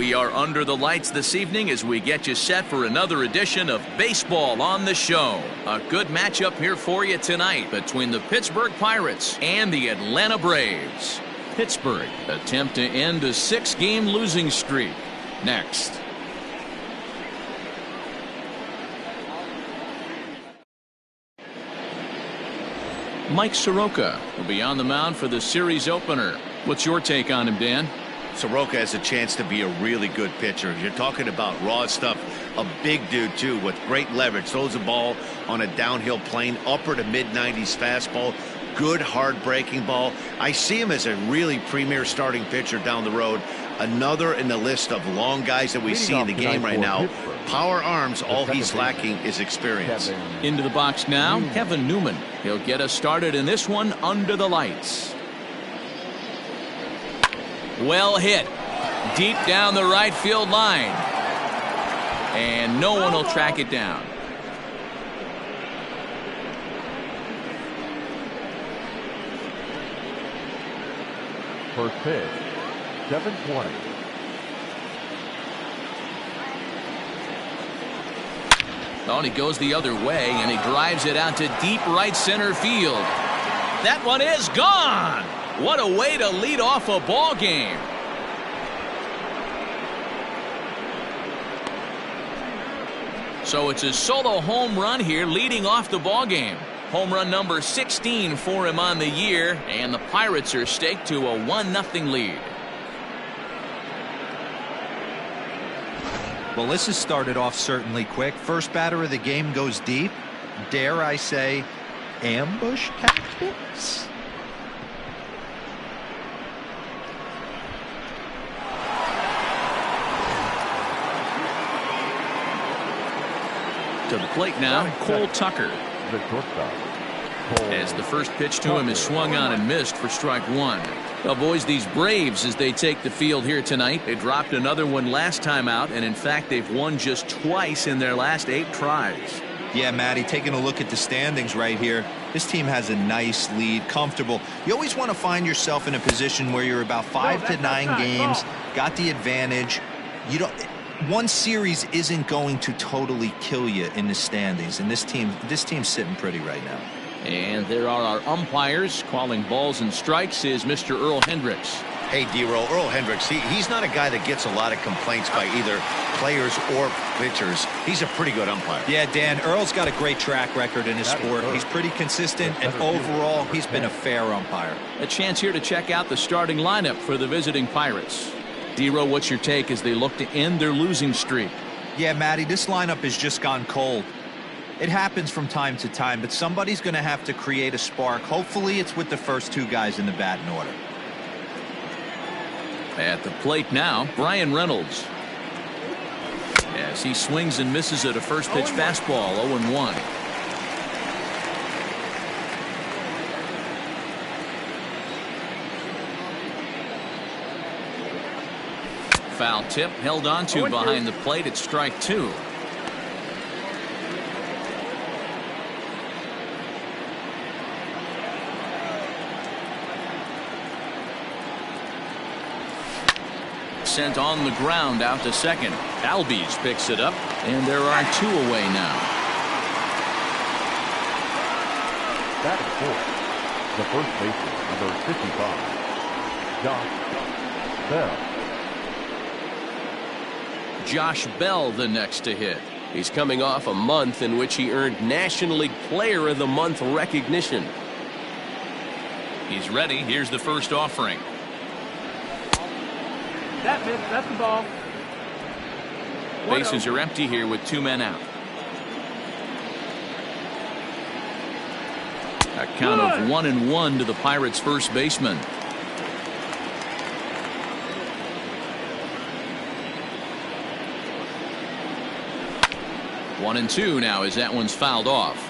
We are under the lights this evening as we get you set for another edition of Baseball on the Show. A good matchup here for you tonight between the Pittsburgh Pirates and the Atlanta Braves. Pittsburgh attempt to end a 6-game losing streak. Next. Mike Soroka will be on the mound for the series opener. What's your take on him, Dan? Soroka has a chance to be a really good pitcher. You're talking about raw stuff. A big dude, too, with great leverage. Throws the ball on a downhill plane, upper to mid-90s fastball. Good, hard breaking ball. I see him as a really premier starting pitcher down the road. Another in the list of long guys that we see in the game right now. Power arms, all he's lacking is experience. Into the box now, Kevin Newman. He'll get us started in this one under the lights. Well hit. Deep down the right field line. And no one will track it down. First pitch, 7:20. Oh, and he goes the other way, and he drives it out to deep right center field. That one is gone. What a way to lead off a ball game. So it's a solo home run here leading off the ball game. Home run number 16 for him on the year, and the Pirates are staked to a 1-0 lead. Well, this has started off certainly quick. First batter of the game goes deep. Dare I say, ambush tactics? To the plate now, Cole Tucker. As the first pitch to him is swung on and missed for strike one. Well, boys, these Braves, as they take the field here tonight, they dropped another one last time out, and in fact, they've won just twice in their last 8 tries. Yeah, Matty, taking a look at the standings right here, this team has a nice lead, comfortable. You always want to find yourself in a position where you're about 5 to 9 games, got the advantage. You don't. One series isn't going to totally kill you in the standings, and this team's sitting pretty right now. And there are our umpires calling balls and strikes is Mr. Earl Hendricks. Hey, D-Roll, Earl Hendricks, he's not a guy that gets a lot of complaints by either players or pitchers. He's a pretty good umpire. Yeah, Dan, Earl's got a great track record in his sport. He's pretty consistent, and overall, he's been a fair umpire. A chance here to check out the starting lineup for the visiting Pirates. D-Roll, what's your take as they look to end their losing streak? Yeah, Matty, this lineup has just gone cold. It happens from time to time, but somebody's going to have to create a spark. Hopefully, it's with the first 2 guys in the batting order. At the plate now, Brian Reynolds. As he swings and misses at a first pitch fastball, 0-1. Foul tip held on to behind the plate at strike 2. Sent on the ground out to second. Albies picks it up, and there are 2 away now. Batting fourth, the first baseman, number 55, Josh Bell. Josh Bell the next to hit. He's coming off a month in which he earned National League Player of the Month recognition. He's ready. Here's the first offering. That's the ball. Bases are empty here with 2 men out. A count of 1-1 to the Pirates' first baseman. One and 2 now as that one's fouled off.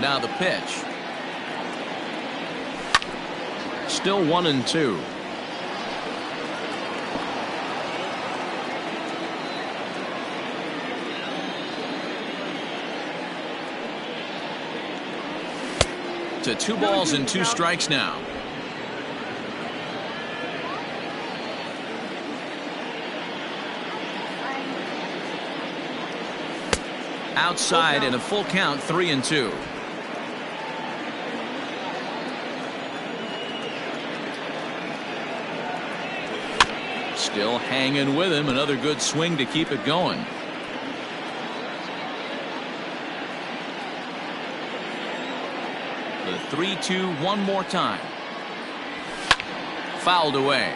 Now the pitch. Still 1-2. to 2 balls and 2 strikes now. Outside and a full count, 3-2. Still hanging with him. Another good swing to keep it going. The 3-2 one more time. Fouled away.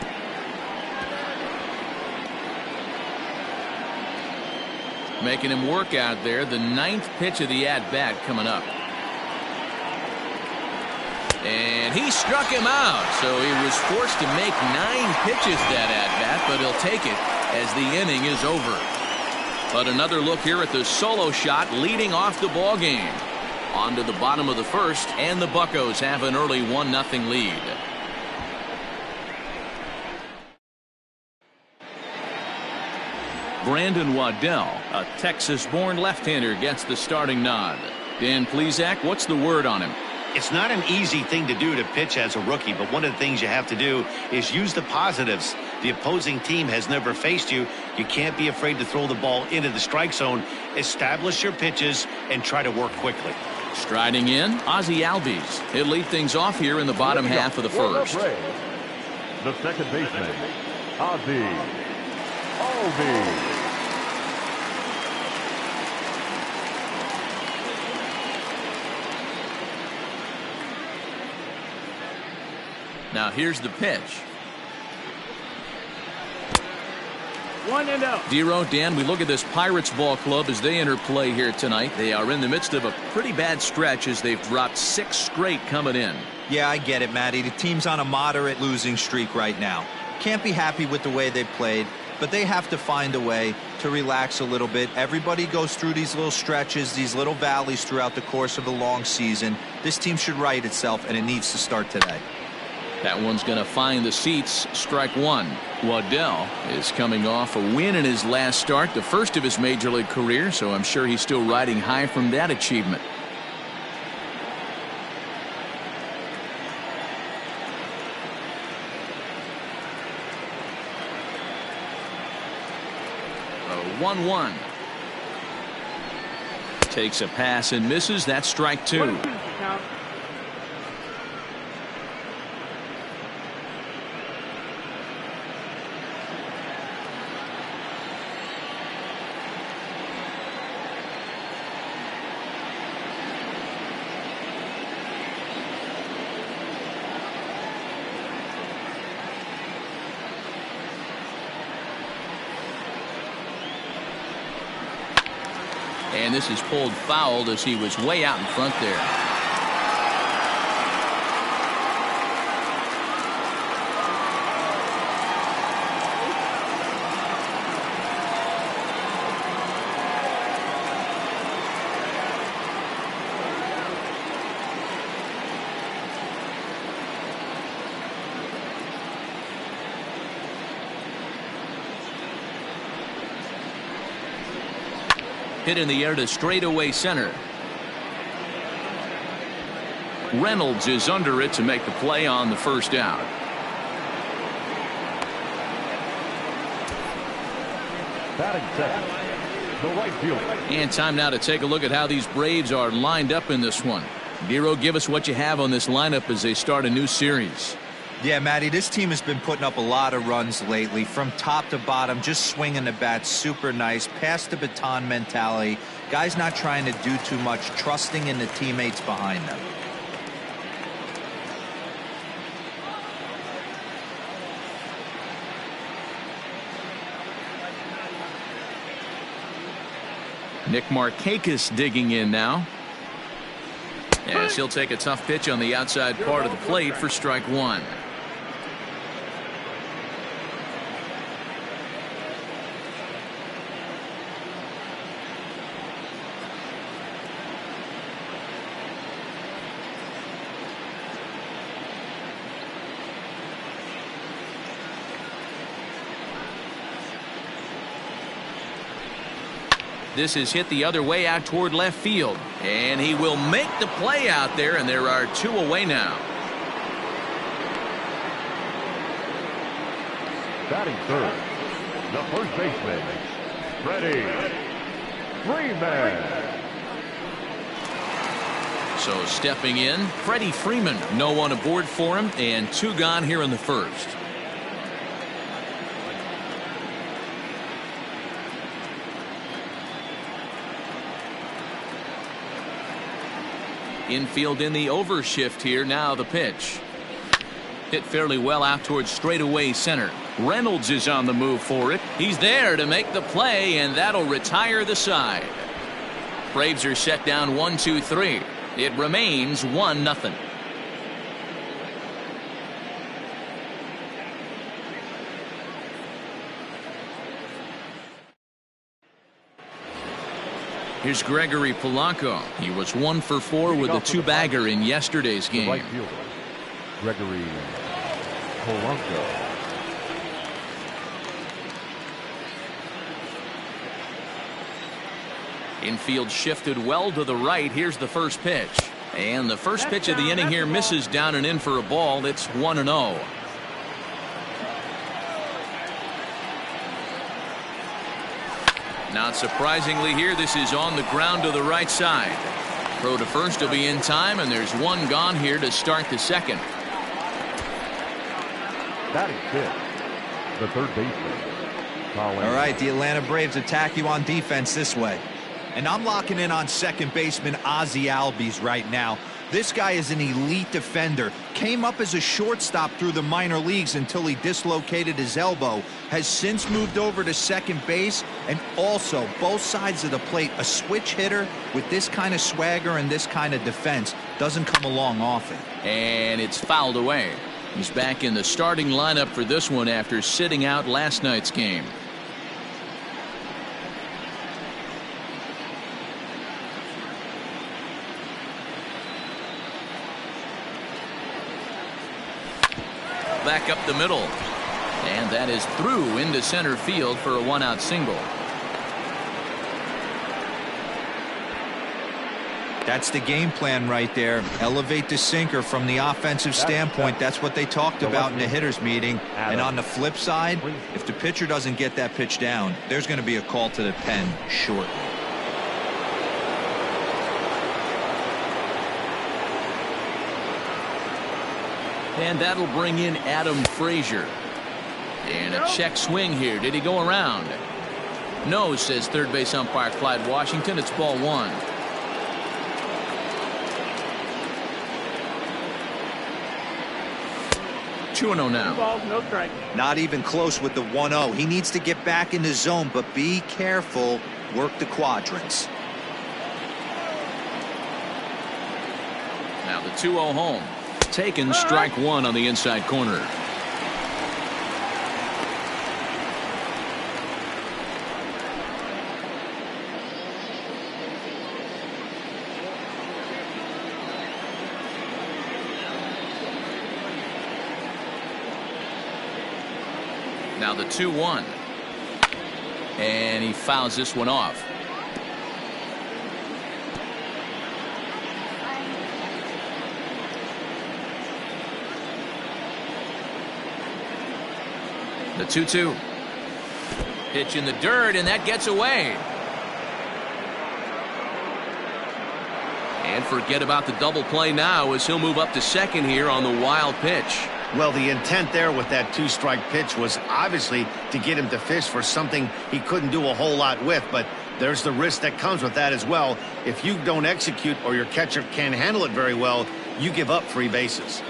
Making him work out there. The 9th pitch of the at-bat coming up. And he struck him out. So he was forced to make 9 pitches that at-bat, but he'll take it as the inning is over. But another look here at the solo shot leading off the ball game. On to the bottom of the first, and the Buccos have an early 1-0 lead. Brandon Waddell, a Texas-born left-hander, gets the starting nod. Dan Plesac, what's the word on him? It's not an easy thing to do to pitch as a rookie, but one of the things you have to do is use the positives. The opposing team has never faced you. You can't be afraid to throw the ball into the strike zone. Establish your pitches and try to work quickly. Striding in, Ozzie Albies. He'll lead things off here in the bottom half of the first. The second baseman, Ozzie Albies. Now here's the pitch. 1-0. Dero, Dan, we look at this Pirates ball club as they enter play here tonight. They are in the midst of a pretty bad stretch as they've dropped 6 straight coming in. Yeah, I get it, Matty. The team's on a moderate losing streak right now. Can't be happy with the way they played, but they have to find a way to relax a little bit. Everybody goes through these little stretches, these little valleys throughout the course of a long season. This team should right itself, and it needs to start today. That one's going to find the seats. Strike one. Waddell is coming off a win in his last start, the first of his major league career, so I'm sure he's still riding high from that achievement. A 1-1. Takes a pass and misses. That's strike 2. And this is pulled foul as he was way out in front there. Hit in the air to straightaway center. Reynolds is under it to make the play on the first out. Batting second, the right fielder. And time now to take a look at how these Braves are lined up in this one. Dero, give us what you have on this lineup as they start a new series. Yeah, Matty, this team has been putting up a lot of runs lately from top to bottom, just swinging the bat super nice, pass the baton mentality. Guys not trying to do too much, trusting in the teammates behind them. Nick Markakis digging in now. Yes, he'll take a tough pitch on the outside part of the plate for strike one. This is hit the other way out toward left field. And he will make the play out there, and there are 2 away now. Batting third, the first baseman, Freddie Freeman. So stepping in, Freddie Freeman. No one aboard for him, and 2 gone here in the first. Infield in the overshift here. Now the pitch. Hit fairly well out towards straightaway center. Reynolds is on the move for it. He's there to make the play, and that'll retire the side. Braves are set down 1-2-3. It remains 1-0. Here's Gregory Polanco. He was 1 for 4 with a 2-bagger in yesterday's game. Right fielder, Gregory Polanco. Infield shifted well to the right. Here's the first pitch. And the first pitch of the inning here misses down and in for a ball. It's 1-0. Not surprisingly here, this is on the ground to the right side. Throw to first will be in time, and there's 1 gone here to start the second. Batting fifth, the third baseman, Colin. All right, the Atlanta Braves attack you on defense this way. And I'm locking in on second baseman Ozzie Albies right now. This guy is an elite defender. Came up as a shortstop through the minor leagues until he dislocated his elbow. Has since moved over to second base, and also both sides of the plate. A switch hitter with this kind of swagger and this kind of defense doesn't come along often. And it's fouled away. He's back in the starting lineup for this one after sitting out last night's game. Back up the middle, and that is through into center field for a 1-out single. That's the game plan right there. Elevate the sinker from the offensive standpoint. That's what they talked about in the hitters meeting. And on the flip side, if the pitcher doesn't get that pitch down, there's going to be a call to the pen shortly. And that'll bring in Adam Frazier. And a check swing here. Did he go around? No, says third base umpire Clyde Washington. It's ball 1. Two and 0 now. 2 balls, no strike. Not even close with the 1-0. He needs to get back in the zone, but be careful. Work the quadrants. Now the 2-0 home. Taken, strike 1 on the inside corner. Now the 2-1. And he fouls this one off. The 2-2. Pitch in the dirt, and that gets away. And forget about the double play now as he'll move up to second here on the wild pitch. Well, the intent there with that 2-strike pitch was obviously to get him to fish for something he couldn't do a whole lot with, but there's the risk that comes with that as well. If you don't execute or your catcher can't handle it very well, you give up free bases.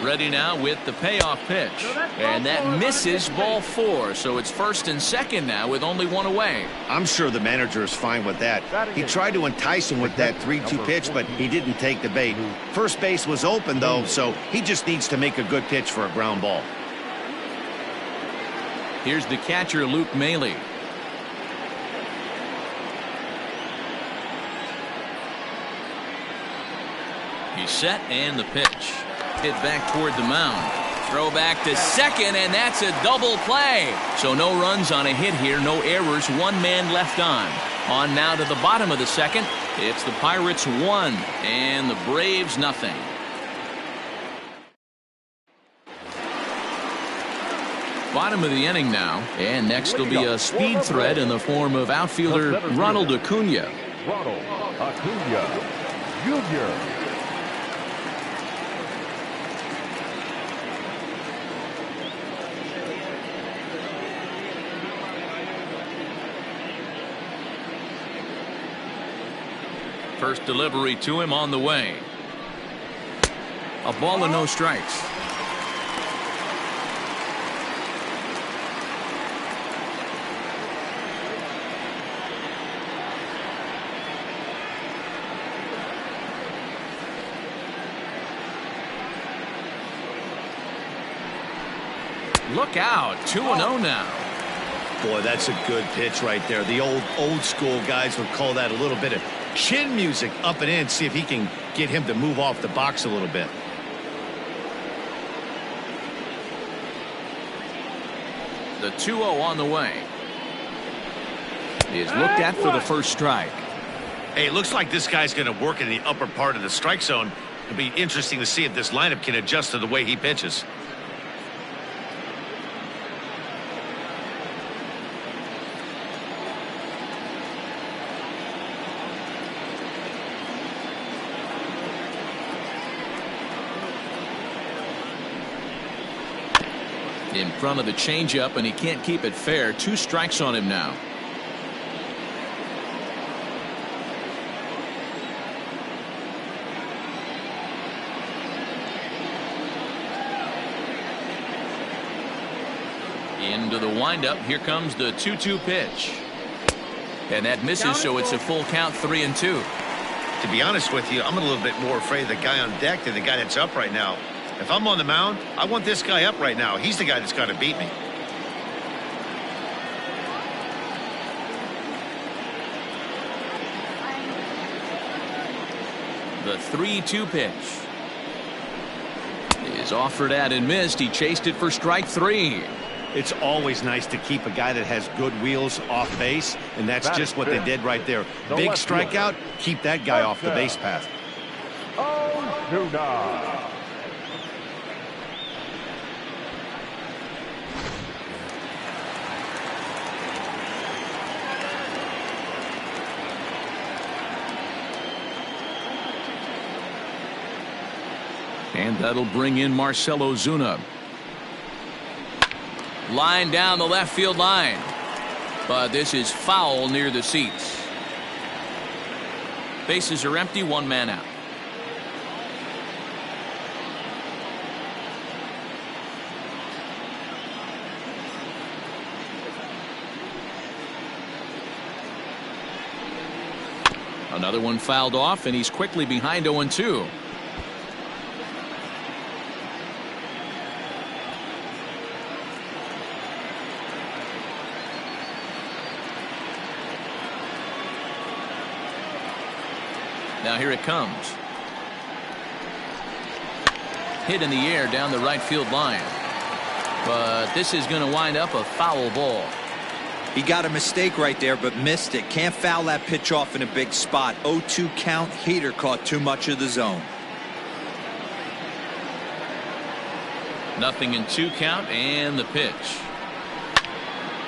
Ready now with the payoff pitch. And that misses ball 4. So it's first and second now with only 1 away. I'm sure the manager is fine with that. He tried to entice him with that 3-2 pitch, but he didn't take the bait. First base was open, though, so he just needs to make a good pitch for a ground ball. Here's the catcher, Luke Maile. He's set, and the pitch. Hit back toward the mound. Throw back to second, and that's a double play. So no runs on a hit here, no errors, one man left on. On now to the bottom of the second. It's the Pirates 1 and the Braves nothing. Bottom of the inning now, and next will be a speed threat in the form of outfielder Ronald Acuna. Ronald Acuna Jr. First delivery to him on the way. A ball and no strikes. Look out, 2-0 now. Boy, that's a good pitch right there. The old school guys would call that a little bit of chin music up and in. See if he can get him to move off the box a little bit. The 2-0 on the way. He is looked at for the first strike. Hey, it looks like this guy's going to work in the upper part of the strike zone. It'll be interesting to see if this lineup can adjust to the way he pitches. In front of the changeup, and he can't keep it fair. 2 strikes on him now. Into the windup. Here comes the 2-2 pitch. And that misses, so it's a full count, 3-2. To be honest with you, I'm a little bit more afraid of the guy on deck than the guy that's up right now. If I'm on the mound, I want this guy up right now. He's the guy that's got to beat me. The 3-2 pitch is offered at and missed. He chased it for strike 3. It's always nice to keep a guy that has good wheels off base, and that's just what they did right there. Big strikeout, keep that guy off the base path. Acuna. And that'll bring in Marcell Ozuna. Line down the left field line. But this is foul near the seats. Bases are empty, 1 man out. Another one fouled off, and he's quickly behind 0-2. Now here it comes. Hit in the air down the right field line. But this is going to wind up a foul ball. He got a mistake right there, but missed it. Can't foul that pitch off in a big spot. 0-2 count. Hader caught too much of the zone. Nothing in 2 count, and the pitch.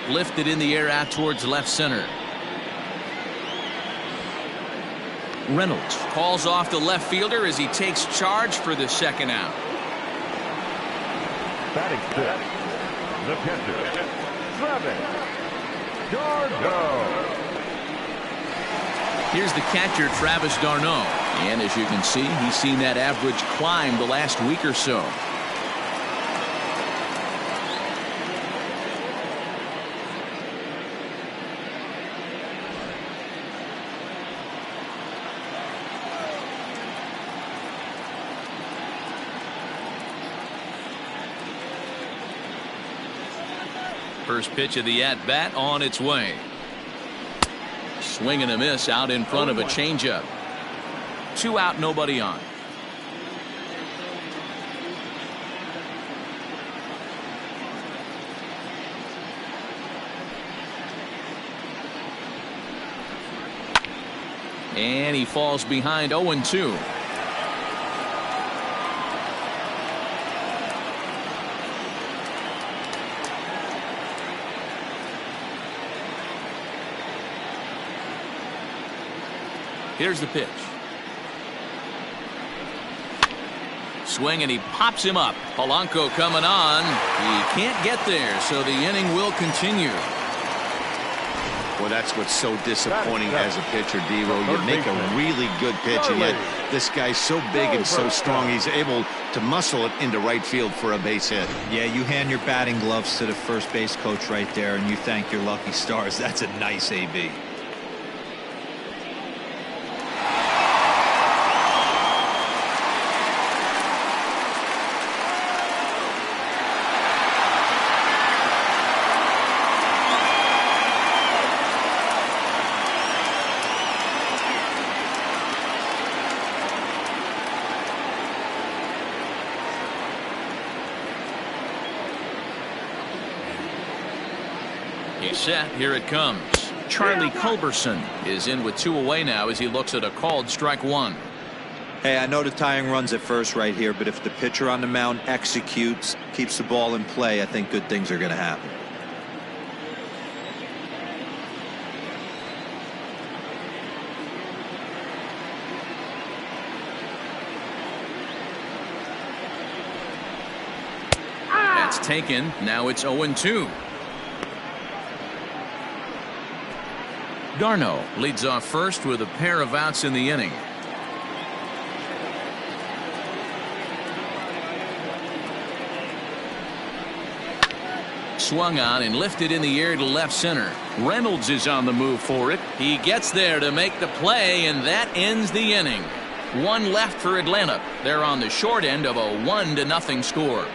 Lifted in the air out towards left center. Reynolds calls off the left fielder as he takes charge for the second out. Batting fifth, the catcher, Travis d'Arnaud. Here's the catcher, Travis d'Arnaud. And as you can see, he's seen that average climb the last week or so. First pitch of the at-bat on its way. Swing and a miss out in front of a changeup. 2 out, nobody on. And he falls behind 0-2. Here's the pitch. Swing, and he pops him up. Polanco coming on. He can't get there, so the inning will continue. Well, that's what's so disappointing as a pitcher, Devo. You make a really good pitch, and yet this guy's so big and so strong, he's able to muscle it into right field for a base hit. Yeah, you hand your batting gloves to the first base coach right there, and you thank your lucky stars. That's a nice AB. He's set. Here it comes. Charlie Culberson is in with 2 away now as he looks at a called strike 1. Hey, I know the tying run's at first right here, but if the pitcher on the mound executes, keeps the ball in play, I think good things are going to happen. That's taken. Now it's 0-2. Darno leads off first with a pair of outs in the inning. Swung on and lifted in the air to left center. Reynolds is on the move for it. He gets there to make the play, and that ends the inning. 1 left for Atlanta. They're on the short end of a 1-0 score.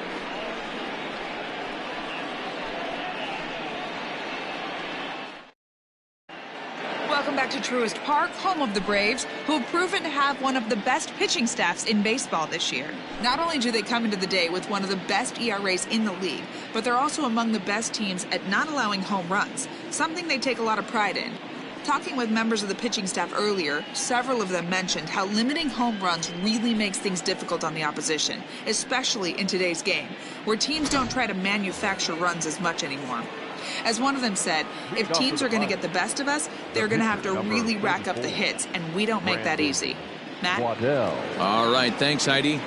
Welcome back to Truist Park, home of the Braves, who have proven to have one of the best pitching staffs in baseball this year. Not only do they come into the day with one of the best ERAs in the league, but they're also among the best teams at not allowing home runs, something they take a lot of pride in. Talking with members of the pitching staff earlier, several of them mentioned how limiting home runs really makes things difficult on the opposition, especially in today's game, where teams don't try to manufacture runs as much anymore. As one of them said, if teams are going to get the best of us, they're going to have to really rack up the hits, and we don't make that easy. Matt? All right, thanks, Heidi.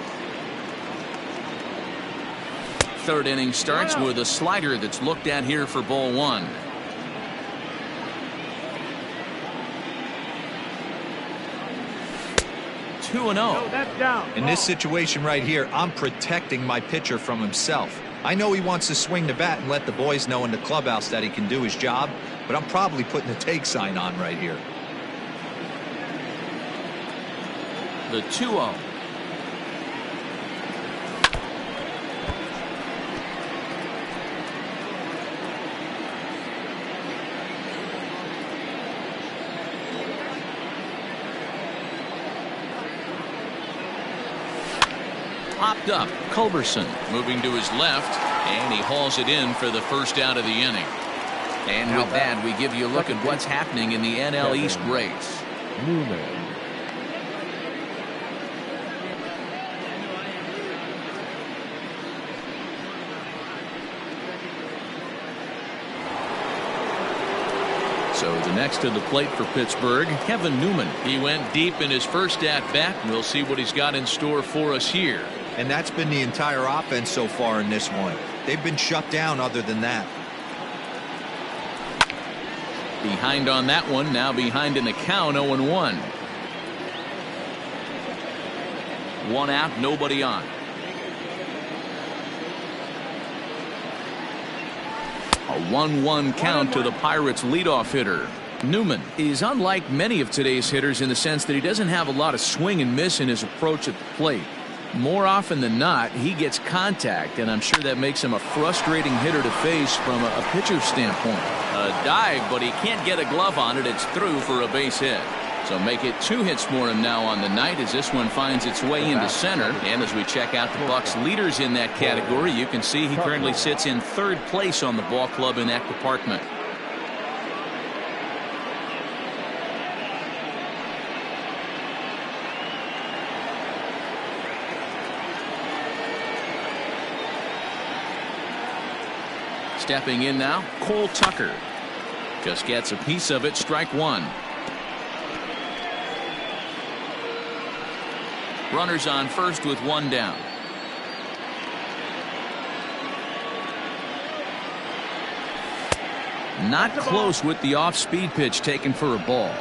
Third inning starts with a slider that's looked at here for ball 1. In this situation right here, I'm protecting my pitcher from himself. I know he wants to swing the bat and let the boys know in the clubhouse that he can do his job, but I'm probably putting a take sign on right here. The 2-0. Popped up. Culberson moving to his left, and he hauls it in for the first out of the inning. And with that, we give you a look at what's happening in the NL East race. Newman. So the next to the plate for Pittsburgh, Kevin Newman. He went deep in his first at-bat. We'll see what he's got in store for us here. And that's been the entire offense so far in this one. They've been shut down other than that. Behind on that one, now behind in the count, 0-1. 1 out, nobody on. A 1-1 count to the Pirates leadoff hitter. Newman is unlike many of today's hitters in the sense that he doesn't have a lot of swing and miss in his approach at the plate. More often than not, he gets contact, and I'm sure that makes him a frustrating hitter to face from a pitcher's standpoint. A dive, but he can't get a glove on it. It's through for a base hit. So make it 2 hits for him now on the night as this one finds its way into center. And as we check out the Bucs leaders in that category, you can see he currently sits in 3rd place on the ball club in that department. Stepping in now, Cole Tucker. Just gets a piece of it, strike one. Runners on first with one down. Not close with the off-speed pitch taken for a ball.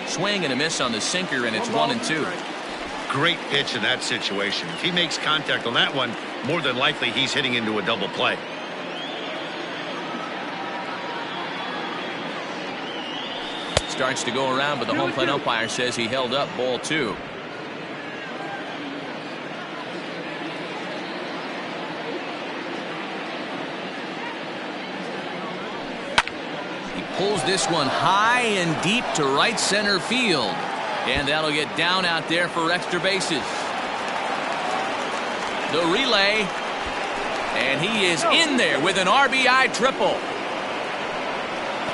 Swing and a miss on the sinker, and it's 1-2. Great pitch in that situation. If he makes contact on that one, more than likely he's hitting into a double play. Starts to go around, but the home plate umpire says he held up, ball two. He pulls this one high and deep to right center field. And that'll get down out there for extra bases. The relay. And he is in there with an RBI triple.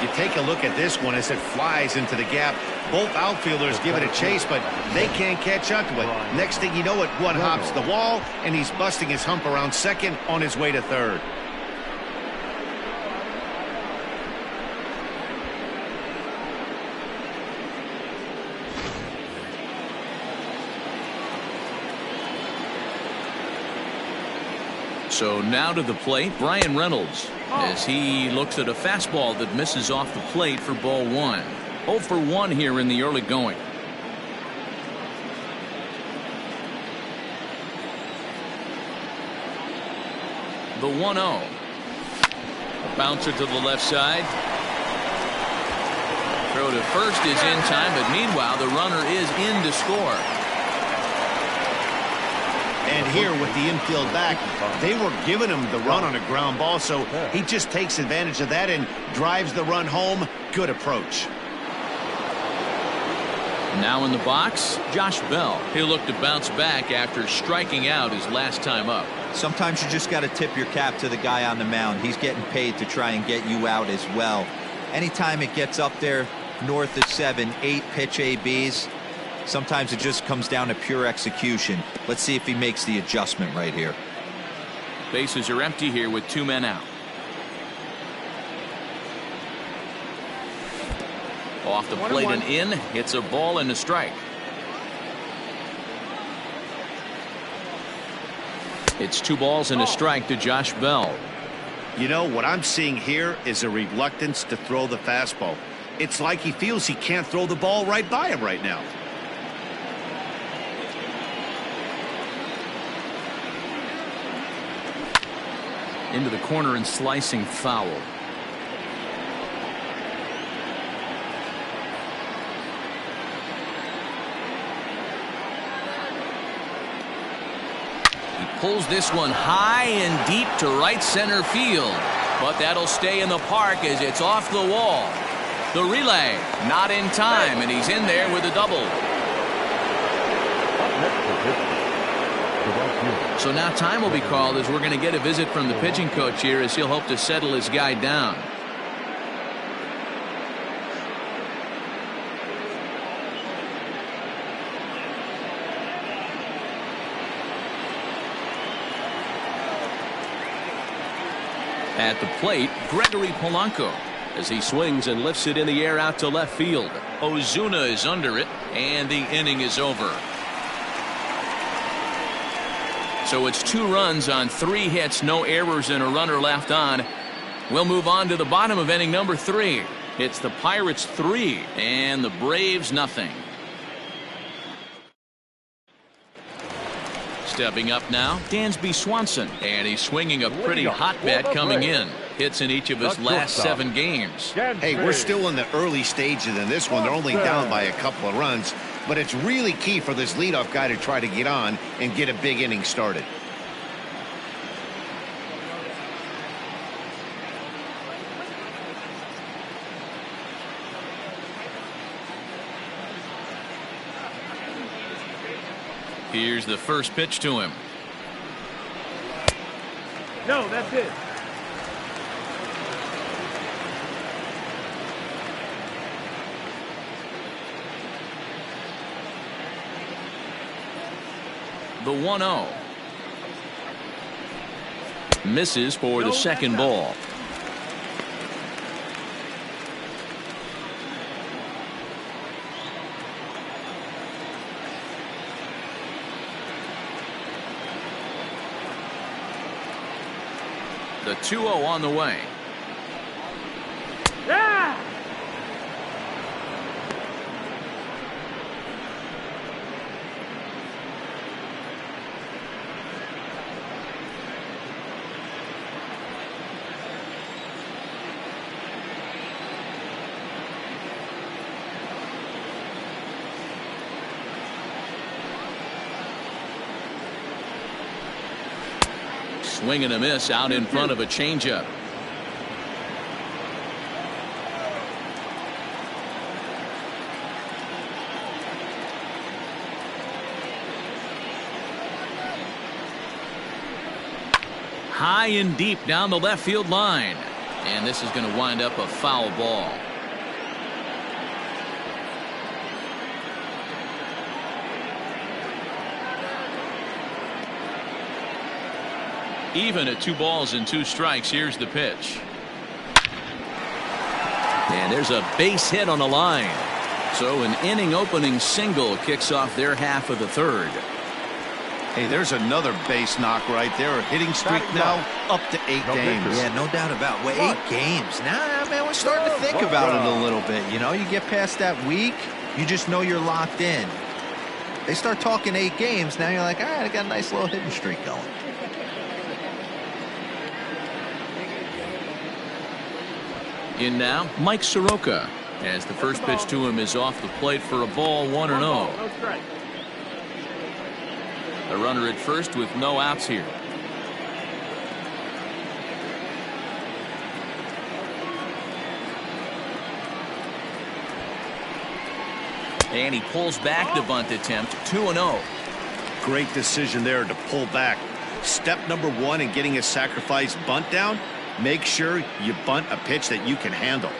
You take a look at this one as it flies into the gap. Both outfielders give it a chase, but they can't catch up to it. Next thing you know, it one hops the wall, and he's busting his hump around second on his way to third. So now to the plate, Bryan Reynolds, as he looks at a fastball that misses off the plate for ball one. 0 for 1 here in the early going. The 1-0. A bouncer to the left side. Throw to first is in time, but meanwhile the runner is in to score. And here with the infield back, they were giving him the run on a ground ball, so he just takes advantage of that and drives the run home. Good approach. Now in the box, Josh Bell. He'll look to bounce back after striking out his last time up. Sometimes you just got to tip your cap to the guy on the mound. He's getting paid to try and get you out as well. Anytime it gets up there north of 7, 8 pitch ABs, sometimes it just comes down to pure execution. Let's see if he makes the adjustment right here. Bases are empty here with 2 men out. Off the plate and in. It's a ball and a strike. It's 2 balls and a strike to Josh Bell. You know, what I'm seeing here is a reluctance to throw the fastball. It's like he feels he can't throw the ball right by him right now. Into the corner and slicing foul. He pulls this one high and deep to right center field, but that'll stay in the park as it's off the wall. The relay not in time, and he's in there with a double. So now time will be called as we're going to get a visit from the pitching coach here as he'll hope to settle his guy down. At the plate, Gregory Polanco, as he swings and lifts it in the air out to left field. Ozuna is under it, and the inning is over. So it's 2 runs on 3 hits, no errors, and a runner left on. We'll move on to the bottom of inning number 3. It's the Pirates 3 and the Braves nothing. Stepping up now, Dansby Swanson, and he's swinging a pretty hot bat coming in. Hits in each of his last 7 games. Hey, we're still in the early stages in this one. They're only down by a couple of runs, but it's really key for this leadoff guy to try to get on and get a big inning started. Here's the first pitch to him. No, that's it. the 1-0. Misses for the second ball. The 2-0 on the way. Yeah! Swing and a miss out in front of a changeup. High and deep down the left field line. And this is going to wind up a foul ball. Even at 2 balls and 2 strikes. Here's the pitch. And there's a base hit on the line. So an inning opening single kicks off their half of the third. Hey, there's another base knock right there. A hitting streak now up to 8 games. Yeah, no doubt about it. Well, 8 games. Now, man, we're starting to think about it a little bit. You know, you get past that week, you just know you're locked in. They start talking 8 games, now you're like, all right, I got a nice little hitting streak going. In now, Mike Soroka, as the first pitch to him is off the plate for a ball, 1-0. No strike. A runner at first with no outs here. And he pulls back the bunt attempt, 2-0. Great decision there to pull back. Step number 1 in getting a sacrifice bunt down, make sure you bunt a pitch that you can handle.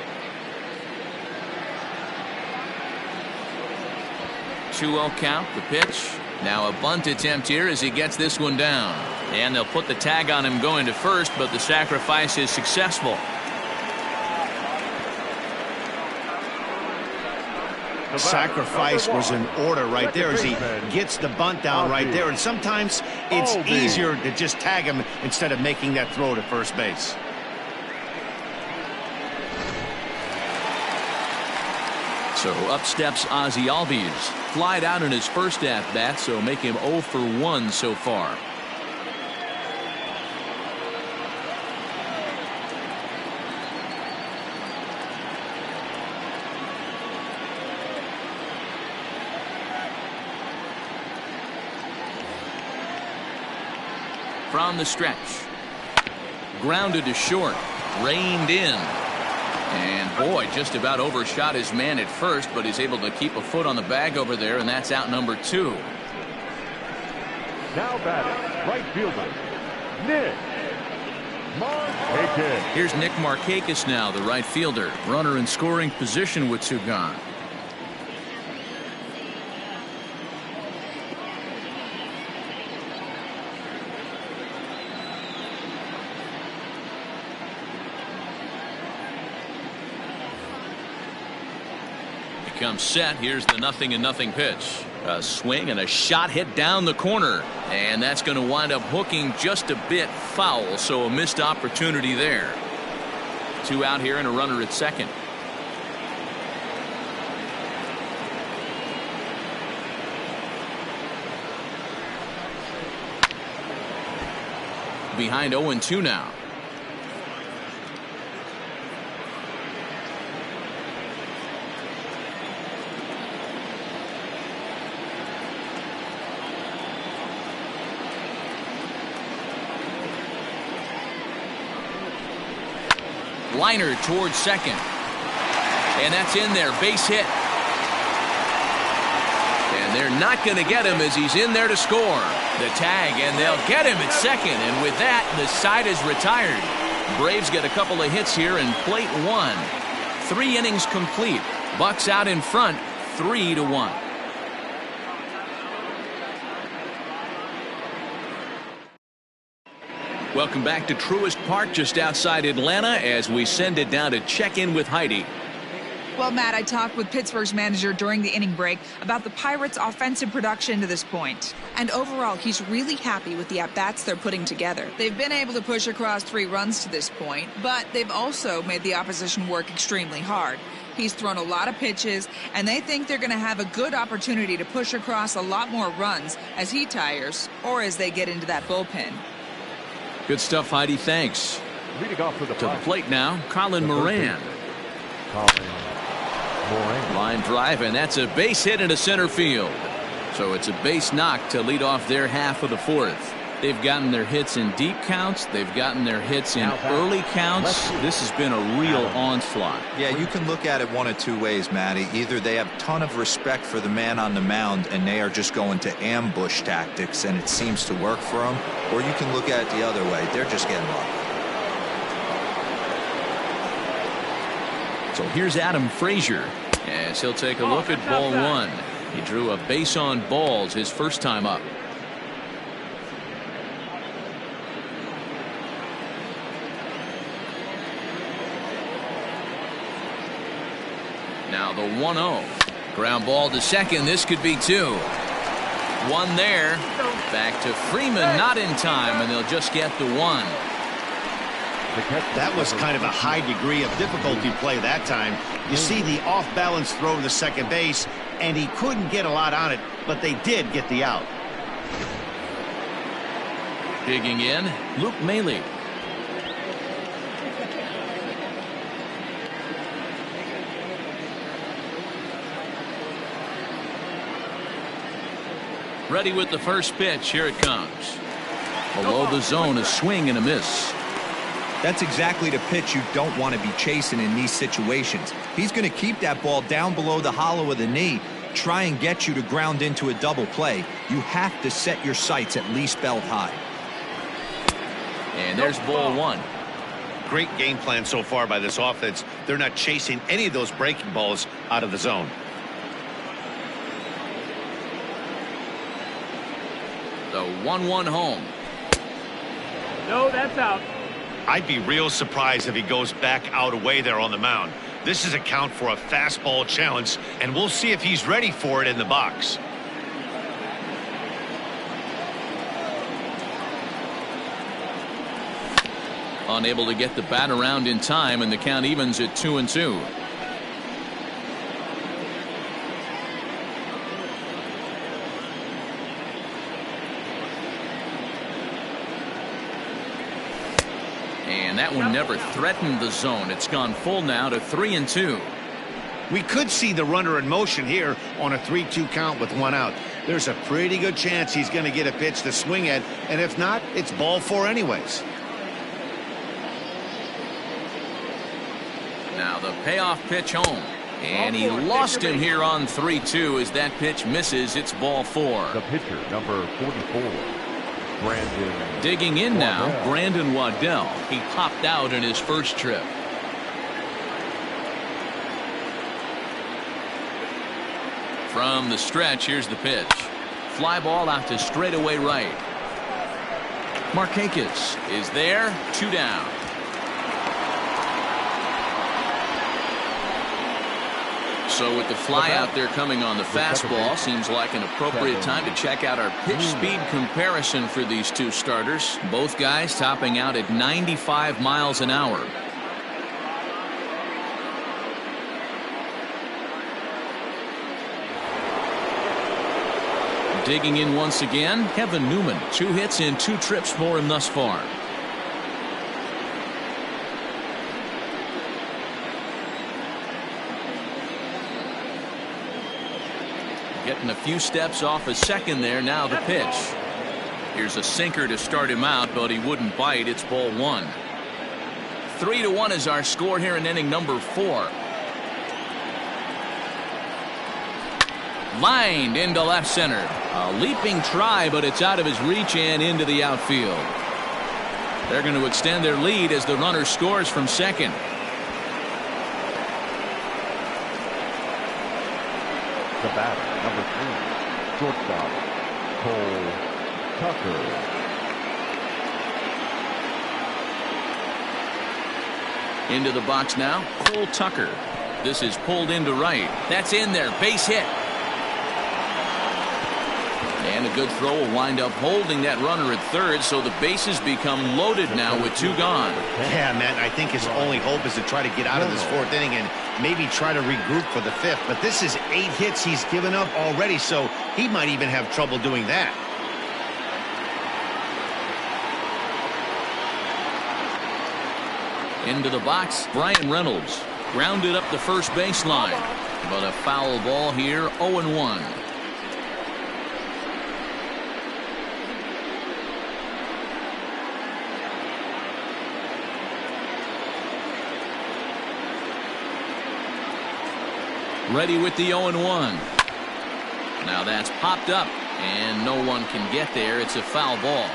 2-0 count, the pitch. Now a bunt attempt here as he gets this one down. And they'll put the tag on him going to first, but the sacrifice is successful. Sacrifice was in order right there as he gets the bunt down right there. And sometimes it's easier to just tag him instead of making that throw to first base. So up steps Ozzie Albies. Flied out in his first at-bat, so make him 0 for 1 so far. From the stretch. Grounded to short. Reined in. And boy, just about overshot his man at first, but he's able to keep a foot on the bag over there, and that's out number 2. Now batting, right fielder, Nick Markakis. Here's Nick Markakis now, the right fielder. Runner in scoring position with 2 gone. Comes set. Here's the 0-0 pitch. A swing and a shot hit down the corner, and that's going to wind up hooking just a bit foul, so a missed opportunity there. 2 out here and a runner at second. Behind 0-2 now. Liner towards second. And that's in there. Base hit. And they're not going to get him as he's in there to score. The tag, and they'll get him at second. And with that, the side is retired. Braves get a couple of hits here and plate 1. 3 innings complete. Bucks out in front, 3-1. Welcome back to Truist Park just outside Atlanta as we send it down to check in with Heidi. Well, Matt, I talked with Pittsburgh's manager during the inning break about the Pirates' offensive production to this point. And overall, he's really happy with the at-bats they're putting together. They've been able to push across 3 runs to this point, but they've also made the opposition work extremely hard. He's thrown a lot of pitches, and they think they're going to have a good opportunity to push across a lot more runs as he tires or as they get into that bullpen. Good stuff, Heidi. Thanks. Leading off for the To the plate now, Colin Moran. Line drive, and that's a base hit into center field. So it's a base knock to lead off their half of the 4th. They've gotten their hits in deep counts. They've gotten their hits in early counts. This has been a real onslaught. Yeah, you can look at it one of 2 ways, Matty. Either they have a ton of respect for the man on the mound and they are just going to ambush tactics and it seems to work for them, or you can look at it the other way. They're just getting lucky. So here's Adam Frazier as he'll take a look at ball 1. He drew a base on balls his first time up. Now the 1-0. Ground ball to second. This could be 2. 1 there. Back to Freeman, not in time, and they'll just get the 1. That was kind of a high degree of difficulty play that time. You see the off-balance throw to second base, and he couldn't get a lot on it, but they did get the out. Digging in, Luke Maile. Ready with the first pitch. Here it comes. Below the zone, a swing and a miss. That's exactly the pitch you don't want to be chasing in these situations. He's going to keep that ball down below the hollow of the knee, try and get you to ground into a double play. You have to set your sights at least belt high. And there's ball 1. Great game plan so far by this offense. They're not chasing any of those breaking balls out of the zone. The 1-1 home. No, that's out. I'd be real surprised if he goes back out away there on the mound. This is a count for a fastball challenge, and we'll see if he's ready for it in the box. Unable to get the bat around in time, and the count evens at 2-2. And that one never threatened the zone. It's gone full now to 3-2. We could see the runner in motion here on a 3-2 count with 1 out. There's a pretty good chance he's going to get a pitch to swing at, and if not, it's ball 4 anyways. Now the payoff pitch home. And he lost him here on 3-2 as that pitch misses. It's ball 4. The pitcher, number 44, Brandon. Digging in now, Waddell. Brandon Waddell. He popped out in his first trip. From the stretch, here's the pitch. Fly ball out to straightaway right. Markakis is there. 2 down. So with the fly out there coming on the fastball, seems like an appropriate time to check out our pitch speed comparison for these 2 starters. Both guys topping out at 95 miles an hour. Digging in once again, Kevin Newman. 2 hits in 2 trips for him thus far. Getting a few steps off a second there. Now the pitch. Here's a sinker to start him out, but he wouldn't bite. It's ball 1. 3-1 is our score here in inning number 4. Lined into left center. A leaping try, but it's out of his reach and into the outfield. They're going to extend their lead as the runner scores from second. The batter, number 3, shortstop, Cole Tucker. Into the box now, Cole Tucker. This is pulled into right. That's in there. Base hit. And a good throw will wind up holding that runner at third, so the bases become loaded now with 2 gone. Yeah, Matt, I think his only hope is to try to get out of this 4th inning and maybe try to regroup for the 5th. But this is 8 hits he's given up already, so he might even have trouble doing that. Into the box, Brian Reynolds. Grounded up the first baseline. But a foul ball here, 0-1. Ready with the 0-1. Now that's popped up, and no one can get there. It's a foul ball.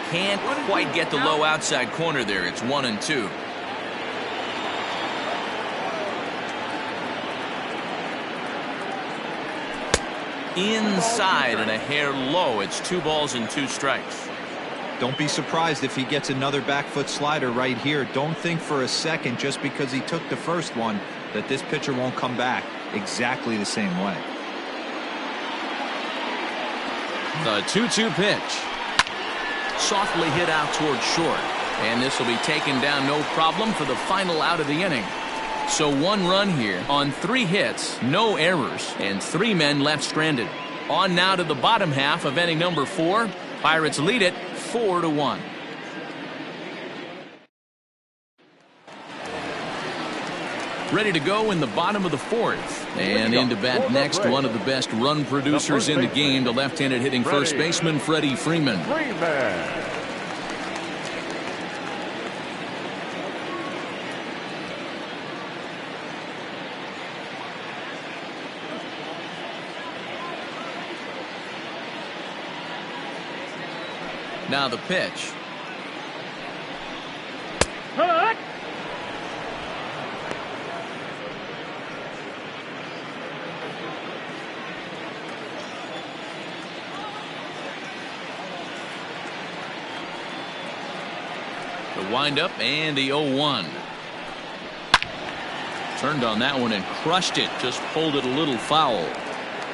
Can't quite get the low outside corner there. It's 1-2. Inside and a hair low. It's 2 balls and 2 strikes. Don't be surprised if he gets another back foot slider right here. Don't think for a second, just because he took the first one, that this pitcher won't come back exactly the same way. The 2-2 pitch. Softly hit out towards short. And this will be taken down no problem for the final out of the inning. So 1 run here on 3 hits, no errors, and 3 men left stranded. On now to the bottom half of inning number 4. Pirates lead it 4-1. Ready to go in the bottom of the 4th. And in to bat next, one of the best run producers in the game, the left-handed hitting first baseman, Freddie Freeman. Now the pitch. The windup and the 0-1. Turned on that one and crushed it. Just pulled it a little foul.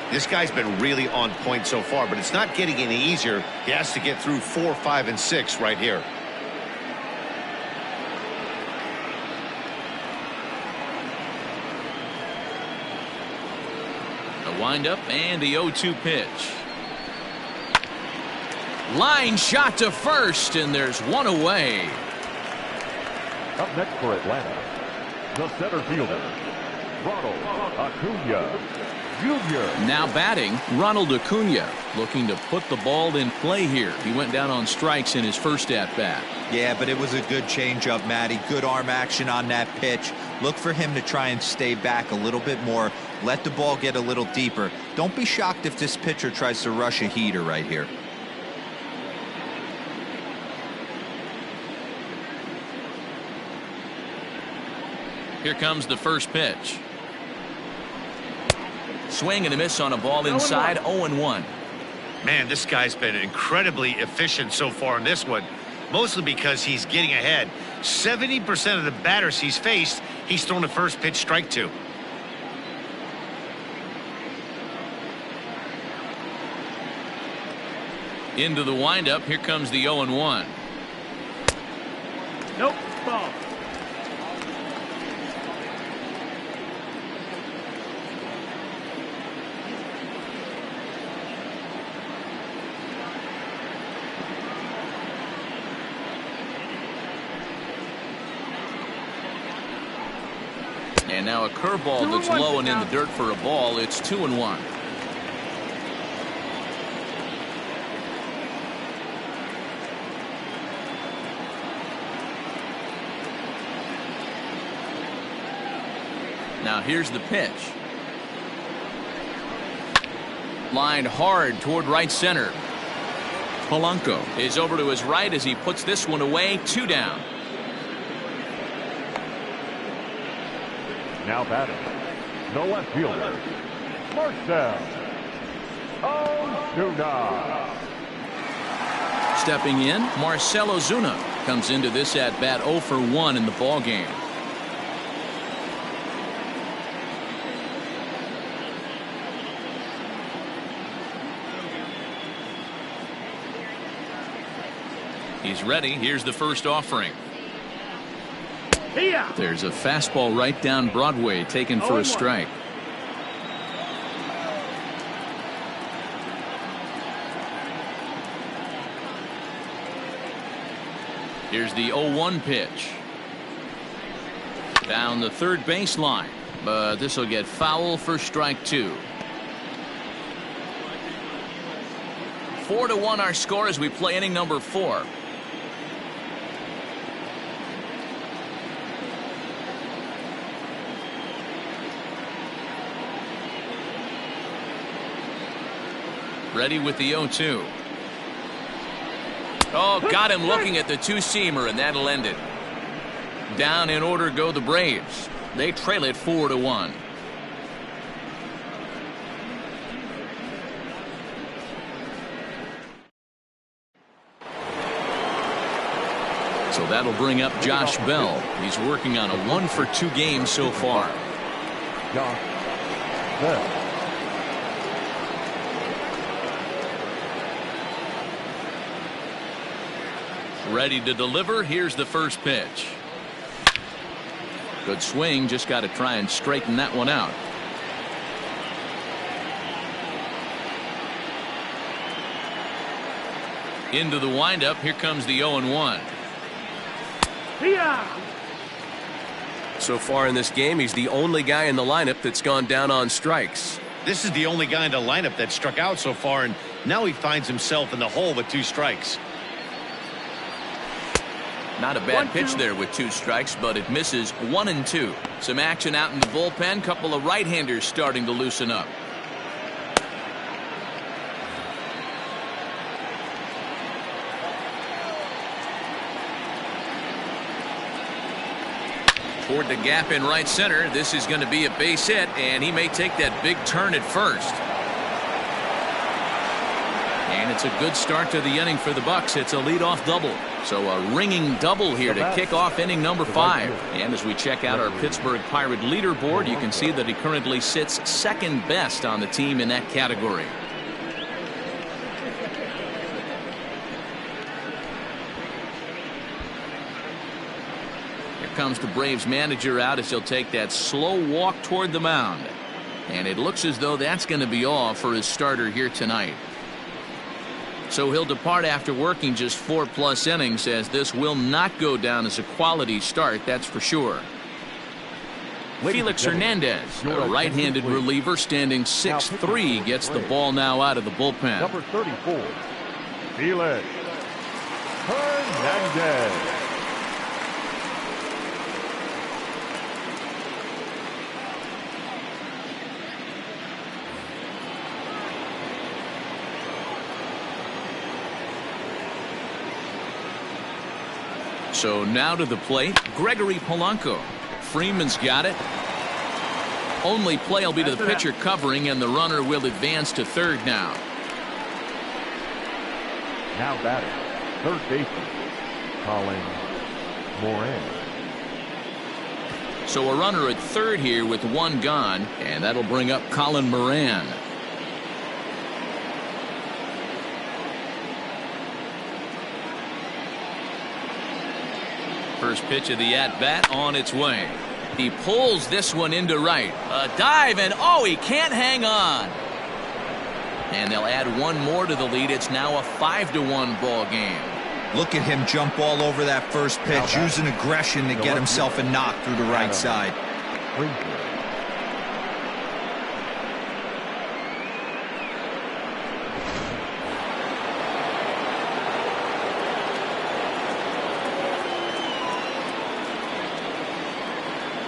This guy's been really on point so far, but it's not getting any easier. He has to get through 4, 5, and 6 right here. The windup and the 0-2 pitch. Line shot to first, and there's 1 away. Up next for Atlanta, the center fielder, Ronald Acuna Jr. Now batting, Ronald Acuna, looking to put the ball in play here. He went down on strikes in his first at-bat. Yeah, but it was a good changeup, Matty. Good arm action on that pitch. Look for him to try and stay back a little bit more. Let the ball get a little deeper. Don't be shocked if this pitcher tries to rush a heater right here. Here comes the first pitch. Swing and a miss on a ball inside, 0-1. Man, this guy's been incredibly efficient so far in this one, mostly because he's getting ahead. 70% of the batters he's faced, he's thrown the first pitch strike to. Into the windup, here comes the 0-1. Nope, ball. And now a curveball that's low and in the dirt for a ball. It's 2-1. Now here's the pitch. Lined hard toward right center. Polanco is over to his right as he puts this one away. 2 down. Now batting, the left fielder, Marcell Ozuna. Stepping in, Marcell Ozuna comes into this at bat 0 for 1 in the ball game. He's ready. Here's the first offering. There's a fastball right down Broadway taken for a strike. Here's the 0-1 pitch. Down the third baseline, but this will get foul for strike 2. 4-1 our score as we play inning number 4. Ready with the 0-2. Oh, got him looking at the two-seamer, and that'll end it. Down in order go the Braves. They trail it 4-1. So that'll bring up Josh Bell. He's working on a 1 for 2 game so far. Josh Bell. Ready to deliver. Here's the first pitch. Good swing. Just got to try and straighten that one out. Into the windup. Here comes the 0-1. So far in this game, he's the only guy in the lineup that's gone down on strikes. This is the only guy in the lineup that struck out so far, and now he finds himself in the hole with 2 strikes. Not a bad pitch there with 2 strikes, but it misses 1 and 2. Some action out in the bullpen. Couple of right-handers starting to loosen up. Toward the gap in right center. This is going to be a base hit, and he may take that big turn at first. And it's a good start to the inning for the Bucks. It's a leadoff double. So a ringing double here to kick off inning number 5. And as we check out our Pittsburgh Pirate leaderboard, you can see that he currently sits second best on the team in that category. Here comes the Braves manager out as he'll take that slow walk toward the mound. And it looks as though that's going to be all for his starter here tonight. So he'll depart after working just 4+ innings, as this will not go down as a quality start, that's for sure. Felix Hernandez, a right-handed reliever standing 6'3", gets the ball now out of the bullpen. Number 34, Felix Hernandez. So now to the plate, Gregory Polanco. Freeman's got it. Only play will be to the pitcher covering, and the runner will advance to third now. Now batting, third baseman, Colin Moran. So a runner at third here with 1 gone, and that'll bring up Colin Moran. First pitch of the at-bat on its way. He pulls this one into right. A dive, and oh, he can't hang on. And they'll add 1 more to the lead. It's now a 5-1 ball game. Look at him jump all over that first pitch, using aggression to get himself a knock through the right side.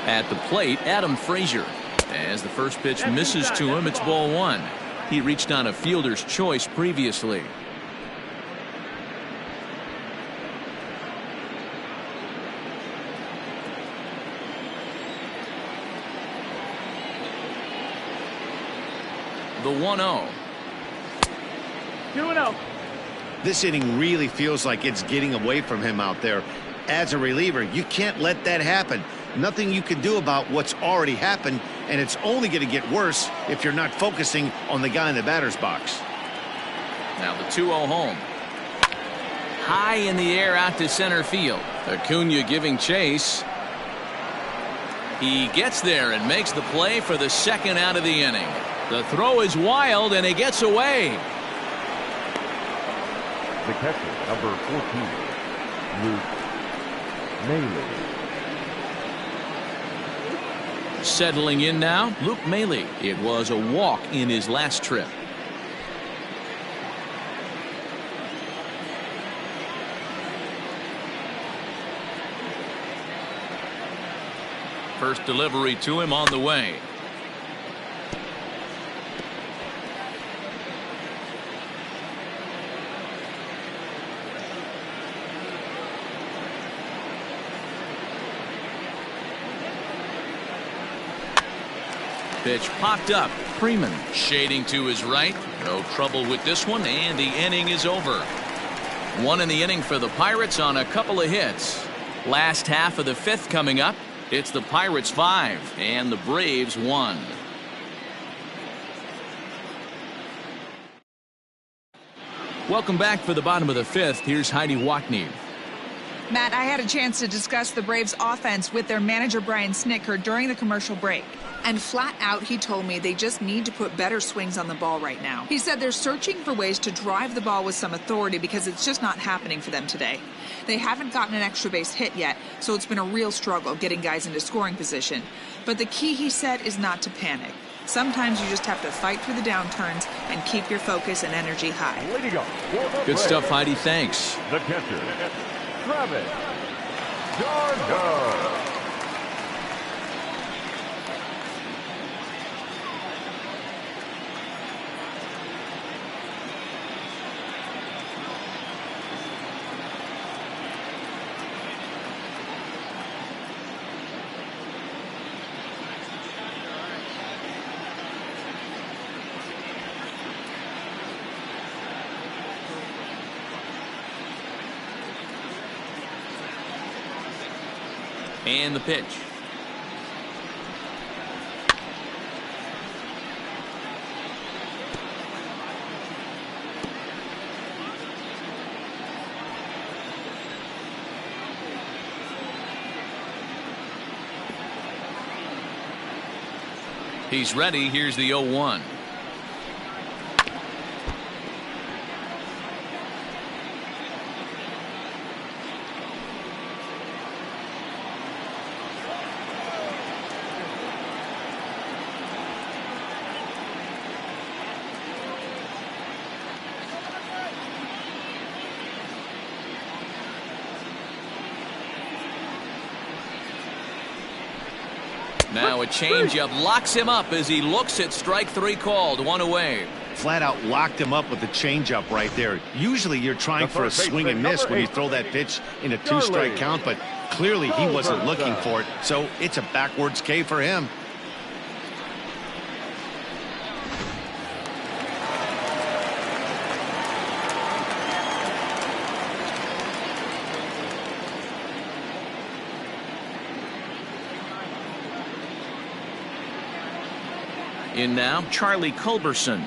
At the plate, Adam Frazier. As the first pitch misses to him, it's ball 1. He reached on a fielder's choice previously. The 1-0. 2-0. This inning really feels like it's getting away from him out there. As a reliever, you can't let that happen. Nothing you can do about what's already happened, and it's only going to get worse if you're not focusing on the guy in the batter's box. Now the 2-0 home. High in the air out to center field. Acuna giving chase. He gets there and makes the play for the second out of the inning. The throw is wild, and he gets away. The catcher, number 14, Luke Maile. Settling in now, Luke Maile. It was a walk in his last trip. First delivery to him on the way. Pitch popped up. Freeman shading to his right. No trouble with this one, and the inning is over. One in the inning for the Pirates on a couple of hits. Last half of the fifth coming up. It's the Pirates 5 and the Braves 1. Welcome back for the bottom of the fifth. Here's Heidi Watney. Matt, I had a chance to discuss the Braves offense with their manager Brian Snitker during the commercial break. And flat out, he told me they just need to put better swings on the ball right now. He said they're searching for ways to drive the ball with some authority because it's just not happening for them today. They haven't gotten an extra base hit yet, so it's been a real struggle getting guys into scoring position. But the key, he said, is not to panic. Sometimes you just have to fight through the downturns and keep your focus and energy high. Good stuff, Heidi. Thanks. The catcher, Travis d'Arnaud. And the pitch. He's ready. Here's the 0-1. Now a changeup locks him up as he looks at strike three called. One away. Flat out locked him up with the changeup right there. Usually you're trying for a swing and miss when you throw that pitch in a two-strike count, but clearly he wasn't looking for it, so it's a backwards K for him. In now, Charlie Culberson.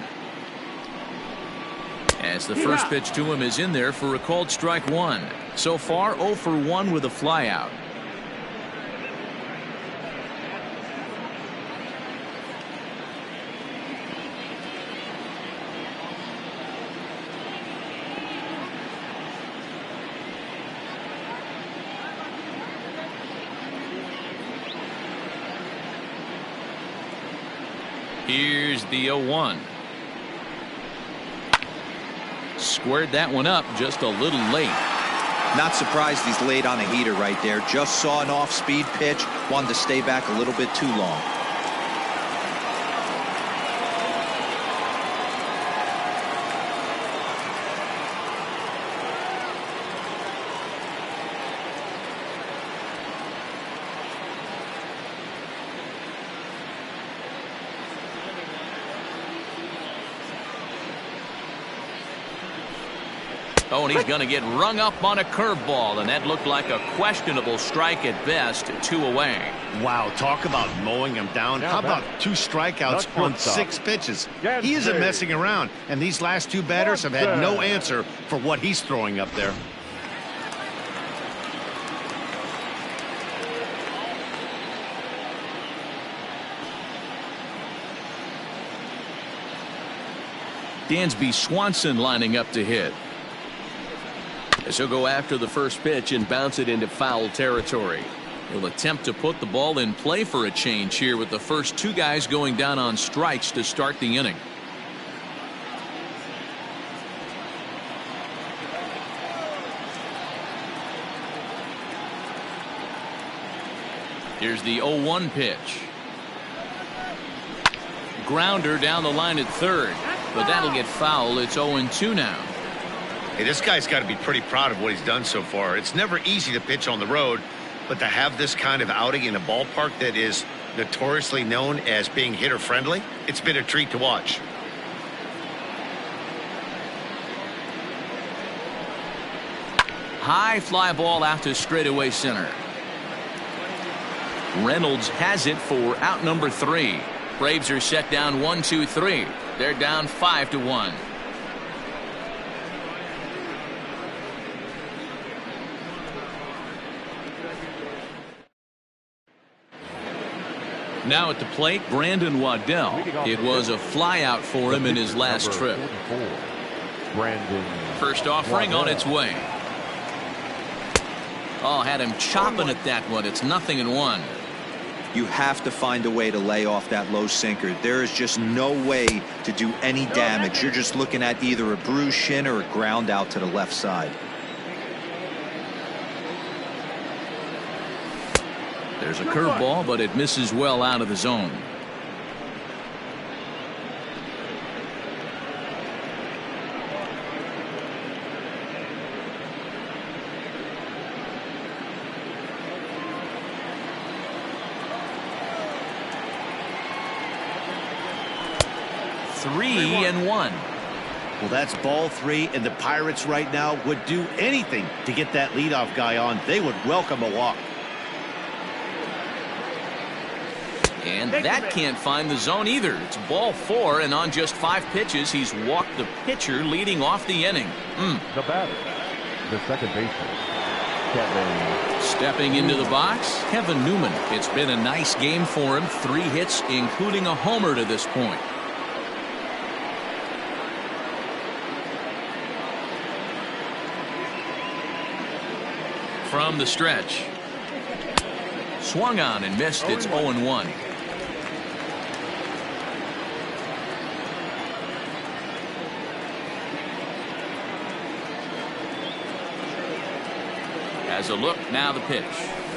As the first pitch to him is in there for a called strike one. So far, 0 for 1 with a flyout. Here's the 0-1. Squared that one up just a little late. Not surprised he's laid on a heater right there. Just saw an off-speed pitch. Wanted to stay back a little bit too long. Oh, and he's going to get rung up on a curveball, and that looked like a questionable strike at best, 2 away. Wow, talk about mowing him down. How about 2 strikeouts on 6 pitches? He isn't messing around, and these last 2 batters have had no answer for what he's throwing up there. Dansby Swanson lining up to hit. As he'll go after the first pitch and bounce it into foul territory. He'll attempt to put the ball in play for a change here with the first 2 guys going down on strikes to start the inning. Here's the 0-1 pitch. Grounder down the line at third, but that'll get foul. It's 0-2 now. Hey, this guy's got to be pretty proud of what he's done so far. It's never easy to pitch on the road, but to have this kind of outing in a ballpark that is notoriously known as being hitter friendly, it's been a treat to watch. High fly ball out to straightaway center. Reynolds has it for out number 3. Braves are set down 1-2-3. They're down 5-1. Now at the plate, Brandon Waddell. It was a flyout for him in his last trip. First offering on its way. Oh, had him chopping at that one. It's 0-1. You have to find a way to lay off that low sinker. There is just no way to do any damage. You're just looking at either a bruised shin or a ground out to the left side. There's a curveball, but it misses well out of the zone. Three and one. Well, that's ball 3, and the Pirates right now would do anything to get that leadoff guy on. They would welcome a walk. And that can't find the zone either. It's ball 4, and on just 5 pitches, he's walked the pitcher leading off the inning. The batter, the second baseman, Kevin. Stepping into the box, Kevin Newman. It's been a nice game for him. 3 hits, including a homer to this point. From the stretch. Swung on and missed. It's 0-1. Has a look, now the pitch.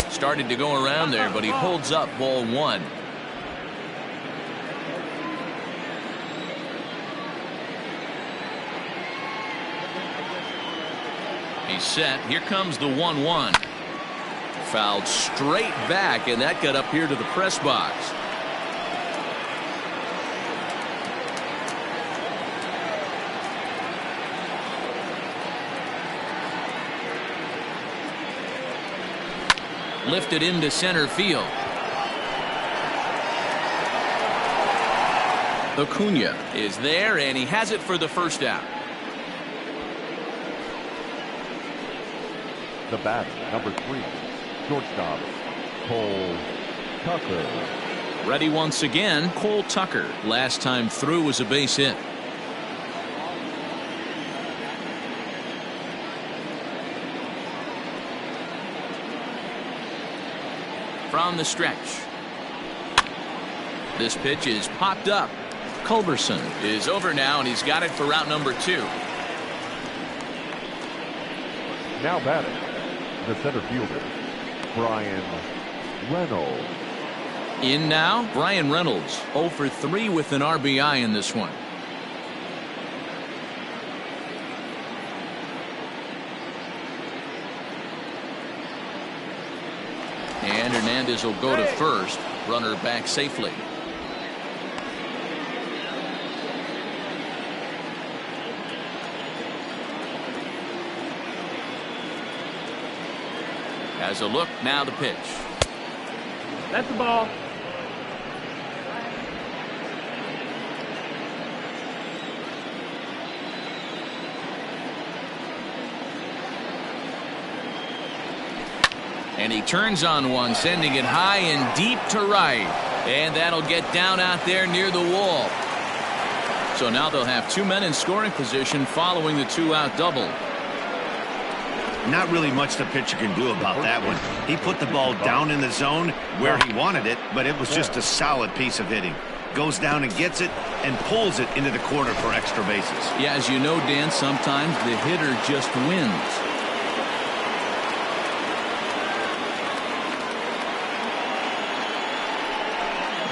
Started to go around there, but he holds up ball 1. He's set. Here comes the 1-1. Fouled straight back, and that got up here to the press box. Lifted into center field. Acuna is there, and he has it for the first out. The batter, number 3, shortstop, Cole Tucker. Ready once again, Cole Tucker. Last time through was a base hit. From the stretch. This pitch is popped up. Culberson is over now, and he's got it for route number 2. Now batting, the center fielder, Bryan Reynolds. In now, Bryan Reynolds, 0 for 3 with an RBI in this one. And Hernandez will go to first. Runner back safely. Has a look, now the pitch. That's the ball. And he turns on one, sending it high and deep to right. And that'll get down out there near the wall. So now they'll have 2 men in scoring position following the 2-out double. Not really much the pitcher can do about that one. He put the ball down in the zone where he wanted it, but it was just a solid piece of hitting. Goes down and gets it and pulls it into the corner for extra bases. Yeah, as you know, Dan, sometimes the hitter just wins.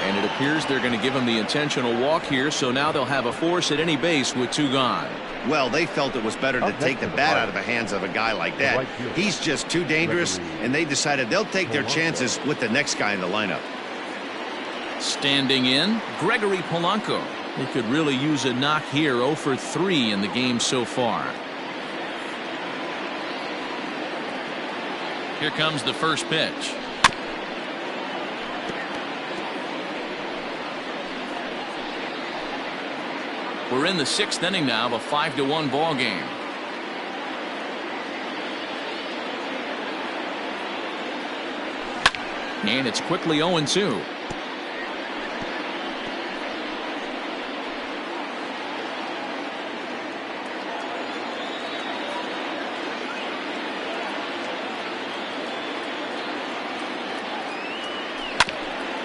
And it appears they're going to give him the intentional walk here, so now they'll have a force at any base with 2 gone. Well, they felt it was better to take the bat out of the hands of a guy like that. He's just too dangerous, and they decided they'll take their chances with the next guy in the lineup. Standing in, Gregory Polanco. They could really use a knock here. 0 for 3 in the game so far. Here comes the first pitch. We're in the 6th inning now of a 5-1 ball game. And it's quickly 0-2.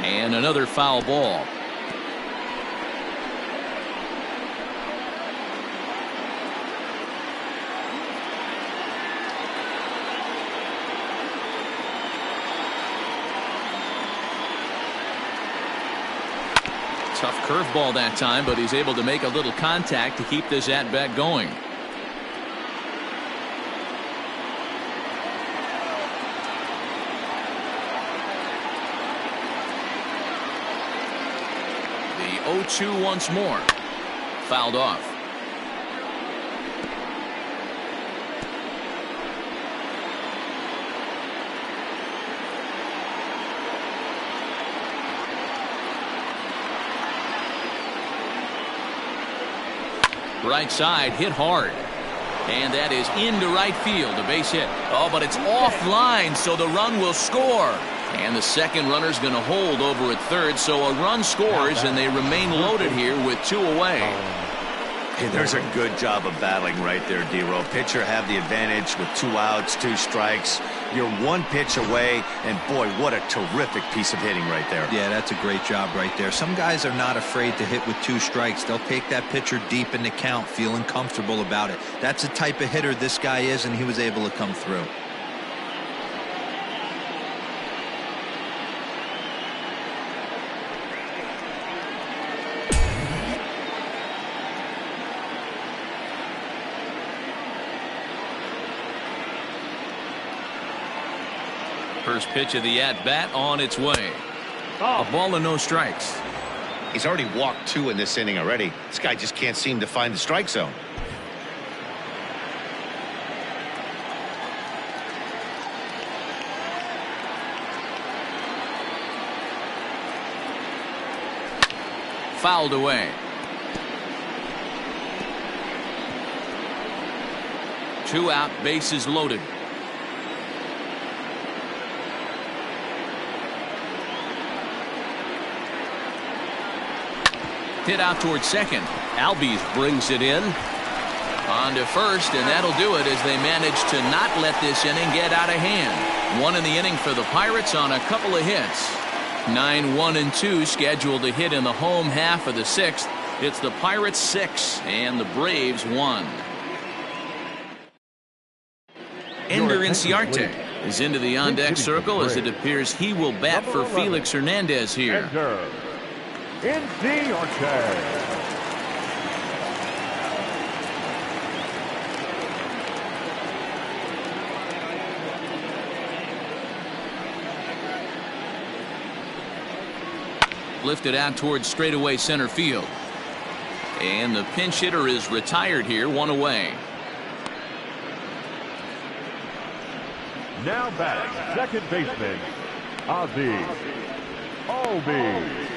And another foul ball. Tough curveball that time, but he's able to make a little contact to keep this at-bat going. The 0-2 once more. Fouled off. Right side, hit hard. And that is into right field, a base hit. Oh, but it's offline, so the run will score. And the second runner's going to hold over at third, so a run scores, and they remain loaded here with 2 away. Hey, there's a good job of battling right there, D-Row. Pitcher have the advantage with 2 outs, 2 strikes. You're 1 pitch away, and boy, what a terrific piece of hitting right there. Yeah, that's a great job right there. Some guys are not afraid to hit with 2 strikes. They'll take that pitcher deep in the count, feeling comfortable about it. That's the type of hitter this guy is, and he was able to come through. First pitch of the at-bat on its way. A ball and no strikes. He's already walked 2 in this inning already. This guy just can't seem to find the strike zone. Fouled away. Two out, bases loaded. Hit out towards second. Albies brings it in. On to first, and that'll do it as they manage to not let this inning get out of hand. 1 in the inning for the Pirates on a couple of hits. 9-1-2 scheduled to hit in the home half of the 6th. It's the Pirates 6 and the Braves 1. Ender Inciarte is into the on-deck circle as it appears he will bat for Felix Hernandez here. Inciarte. Lifted out towards straightaway center field. And the pinch hitter is retired here, 1 away. Now batting, second baseman, Ozzie Albies.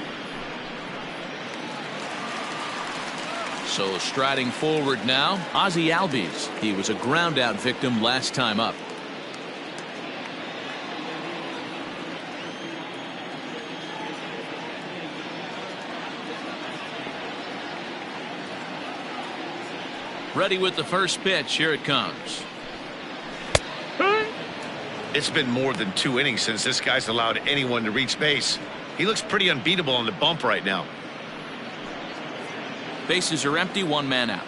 So striding forward now, Ozzie Albies. He was a ground-out victim last time up. Ready with the first pitch. Here it comes. It's been more than 2 innings since this guy's allowed anyone to reach base. He looks pretty unbeatable on the bump right now. Bases are empty, 1 man out.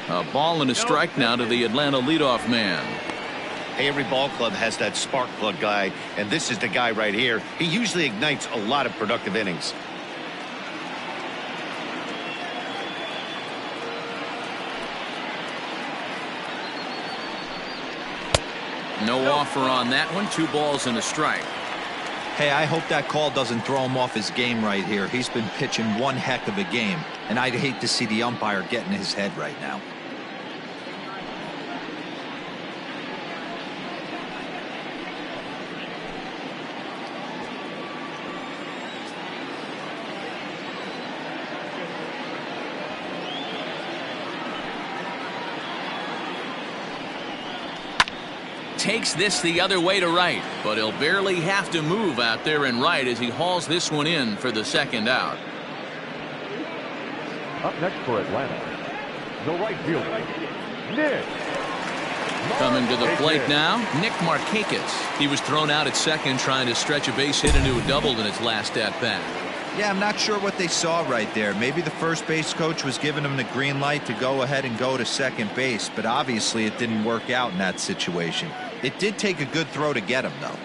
A ball and a strike now to the Atlanta leadoff man. Hey, every ball club has that spark plug guy, and this is the guy right here. He usually ignites a lot of productive innings. No offer on that one. 2 balls and a strike. Hey, I hope that call doesn't throw him off his game right here. He's been pitching one heck of a game, and I'd hate to see the umpire get in his head right now. Takes this the other way to right, but he'll barely have to move out there in right as he hauls this one in for the second out. Up next for Atlanta, the right fielder, Nick. Coming to the plate now, Nick Markakis. He was thrown out at second trying to stretch a base hit into a double in his last at-bat. Yeah, I'm not sure what they saw right there. Maybe the first base coach was giving him the green light to go ahead and go to second base, but obviously it didn't work out in that situation. It did take a good throw to get him, though.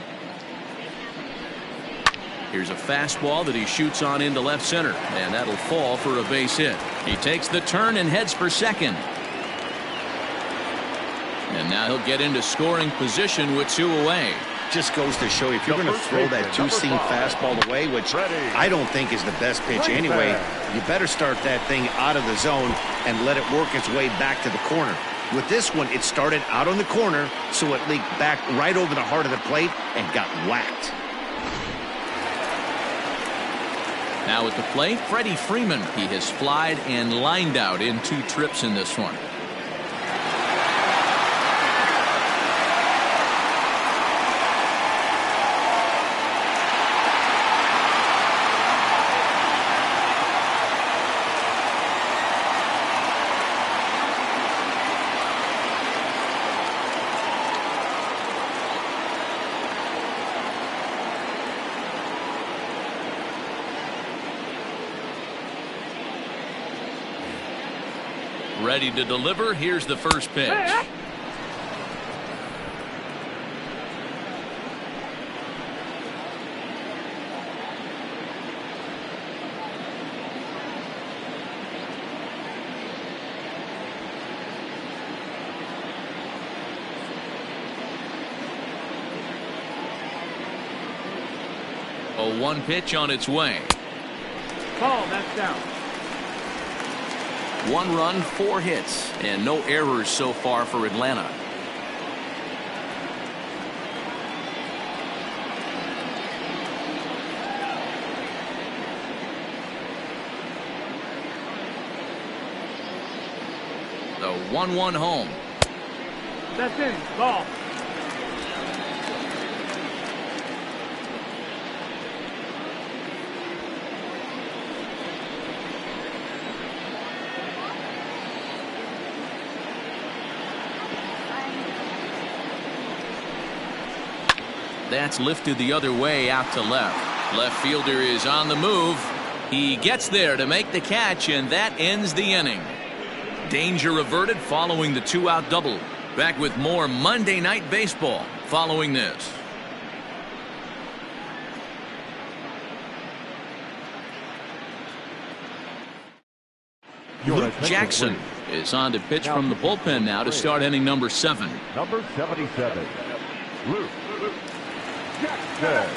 Here's a fastball that he shoots on into left center, and that'll fall for a base hit. He takes the turn and heads for second. And now he'll get into scoring position with 2 away. Just goes to show you, if you're going to throw that 2-seam fastball away, which I don't think is the best pitch anyway, you better start that thing out of the zone and let it work its way back to the corner. With this one, it started out on the corner, so it leaked back right over the heart of the plate and got whacked. Now at the plate, Freddie Freeman. He has flied and lined out in 2 trips in this one. Ready to deliver. Here's the first pitch. A 1 pitch on its way. Ball, that's down. 1 run, 4 hits, and no errors so far for Atlanta. The 1-1 home. That's in. Ball. That's lifted the other way out to left. Left fielder is on the move. He gets there to make the catch, and that ends the inning. Danger averted following the 2-out double. Back with more Monday Night Baseball following this. Luke Jackson is on to pitch from the bullpen now to start inning number 7. Number 77, Luke Jackson.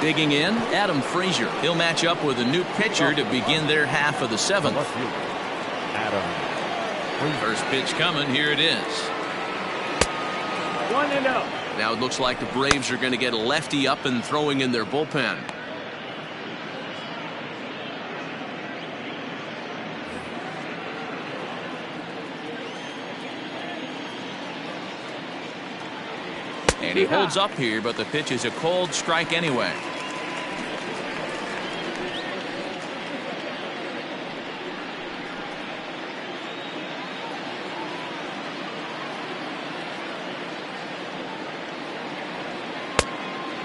Digging in, Adam Frazier. He'll match up with a new pitcher to begin their half of the seventh. First pitch coming. Here it is. 1-0. Now it looks like the Braves are going to get a lefty up and throwing in their bullpen. And he holds up here, but the pitch is a cold strike anyway.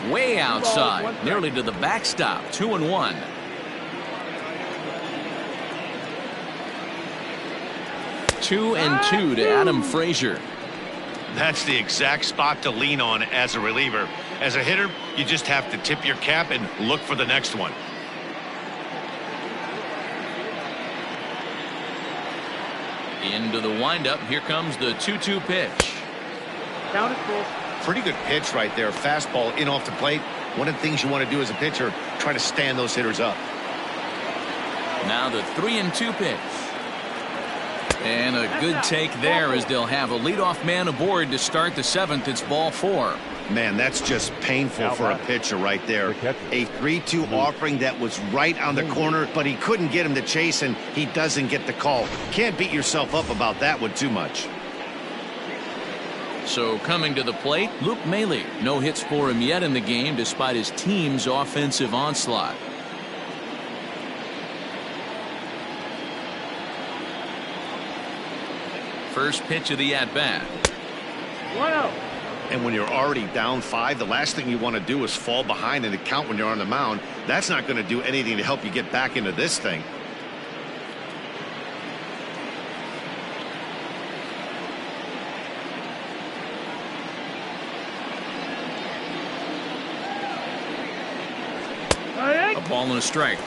Way outside, nearly to the backstop. 2-1. Two and two to Adam Frazier. That's the exact spot to lean on as a reliever. As a hitter, you just have to tip your cap and look for the next one. Into the windup. Here comes the 2-2 pitch. Count is full. Pretty good pitch right there. Fastball in off the plate. One of the things you want to do as a pitcher, try to stand those hitters up. Now the 3-2 pitch. And a good take there as they'll have a leadoff man aboard to start the seventh. It's ball 4. Man, that's just painful for a pitcher right there. A 3-2 offering that was right on the corner, but he couldn't get him to chase, and he doesn't get the call. Can't beat yourself up about that one too much. So coming to the plate, Luke Maile. No hits for him yet in the game despite his team's offensive onslaught. First pitch of the at-bat. 1-0. And when you're already down 5, the last thing you want to do is fall behind in the count when you're on the mound. That's not going to do anything to help you get back into this thing. A ball and a strike.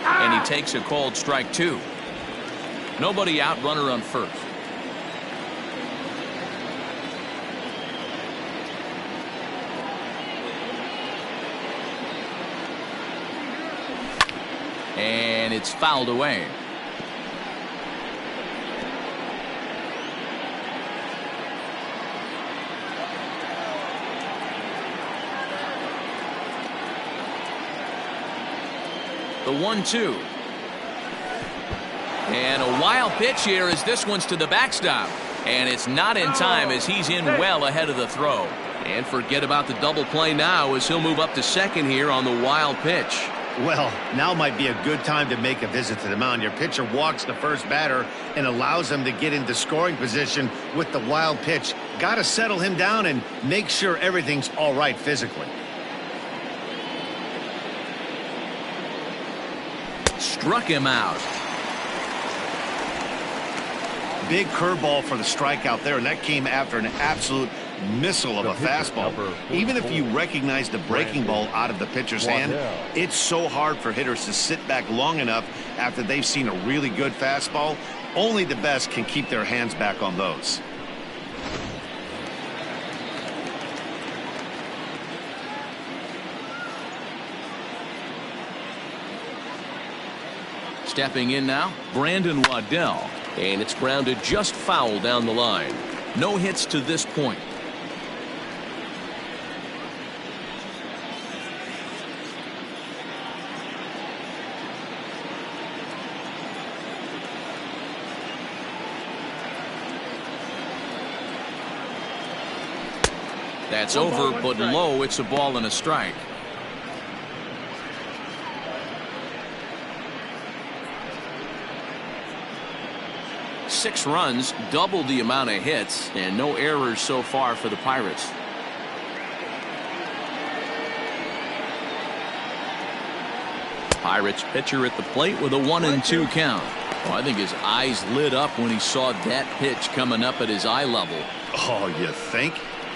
And he takes a called strike 2. Nobody out, runner on first. And it's fouled away. The 1-2. And a wild pitch here as this one's to the backstop. And it's not in time as he's in well ahead of the throw. And forget about the double play now as he'll move up to second here on the wild pitch. Well, now might be a good time to make a visit to the mound. Your pitcher walks the first batter and allows him to get into scoring position with the wild pitch. Got to settle him down and make sure everything's all right physically. Struck him out. Big curveball for the strikeout there, and that came after an absolute missile of a fastball. Even if you recognize the breaking ball out of the pitcher's hand, it's so hard for hitters to sit back long enough after they've seen a really good fastball. Only the best can keep their hands back on those. Stepping in now, Brandon Waddell. And it's grounded just foul down the line. No hits to this point. That's over, but low. It's a ball and a strike. Six runs, double the amount of hits, and no errors so far for the Pirates. Pirates pitcher at the plate with a 1-2 count. Oh, I think his eyes lit up when he saw that pitch coming up at his eye level. Oh, you think?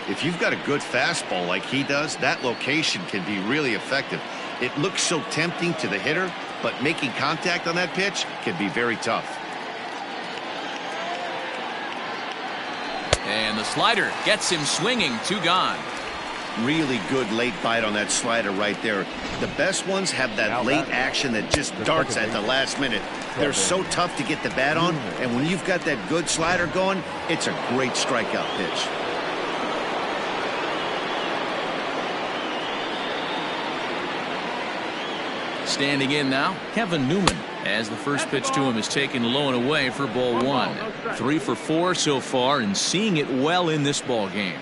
If you've got a good fastball like he does, that location can be really effective. It looks so tempting to the hitter, but making contact on that pitch can be very tough. And the slider gets him swinging. 2 gone. Really good late bite on that slider right there. The best ones have that late action that just darts at the last minute. They're so tough to get the bat on, and when you've got that good slider going, it's a great strikeout pitch. Standing in now, Kevin Newman, as the first pitch to him is taken low and away for ball 1. 3 for 4 so far, and seeing it well in this ball game.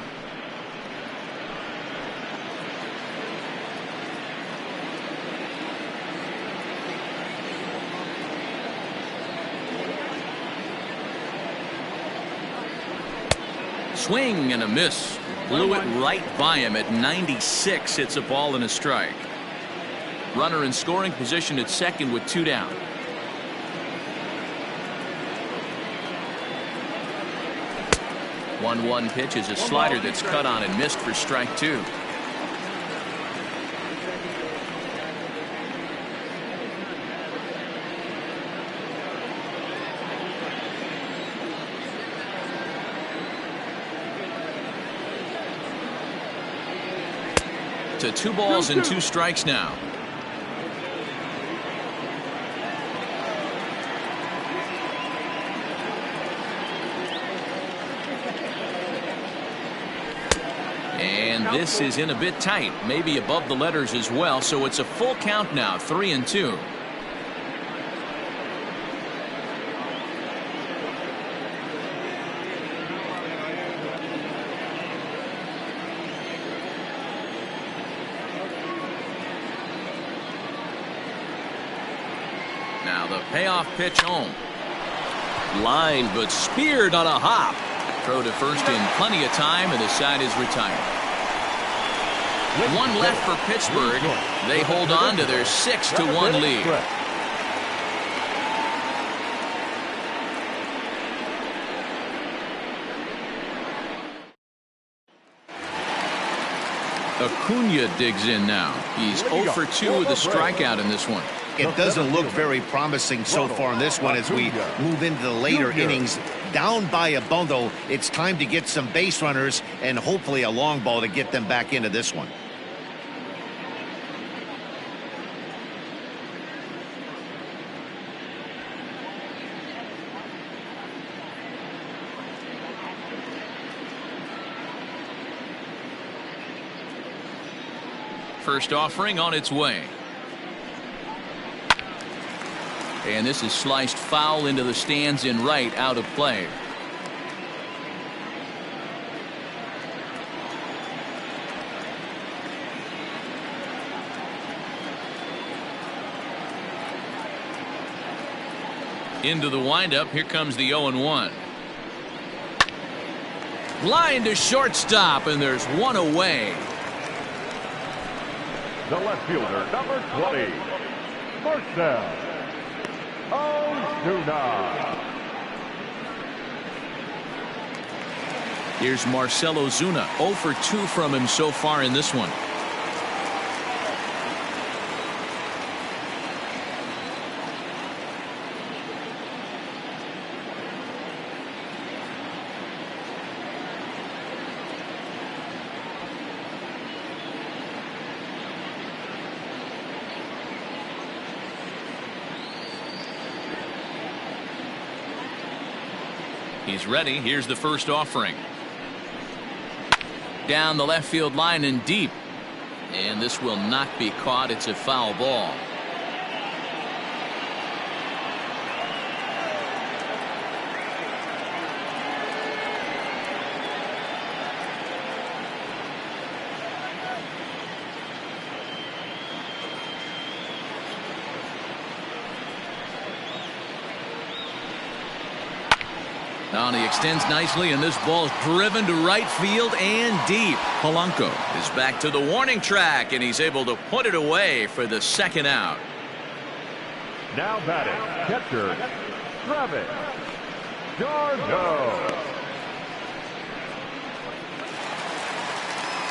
Swing and a miss. Blew it right by him at 96. It's a ball and a strike. Runner in scoring position at second with 2 down. One pitch is a slider that's cut on and missed for strike 2. To 2 balls and 2 strikes now. And this is in a bit tight, maybe above the letters as well, so it's a full count now, 3-2. Now the payoff pitch home. Line, but speared on a hop. Throw to first in plenty of time, and the side is retired. 1 left for Pittsburgh. They hold on to their 6-1 lead. Acuna digs in now. He's 0 for 2 with a strikeout in this one. It doesn't look very promising so far in this one as we move into the later innings. Down by a bundle, it's time to get some base runners and hopefully a long ball to get them back into this one. First offering on its way. And this is sliced foul into the stands in right, out of play. Into the windup. Here comes the 0-1. Line to shortstop, and there's 1 away. The left fielder, number 20, first down, Ozuna. Here's Marcell Ozuna. 0 for 2 from him so far in this one. He's ready. Here's the first offering. Down the left field line and deep. And this will not be caught. It's a foul ball. Now he extends nicely, and this ball's driven to right field and deep. Polanco is back to the warning track, and he's able to put it away for the second out. Now batting, catcher, Travis d'Arnaud.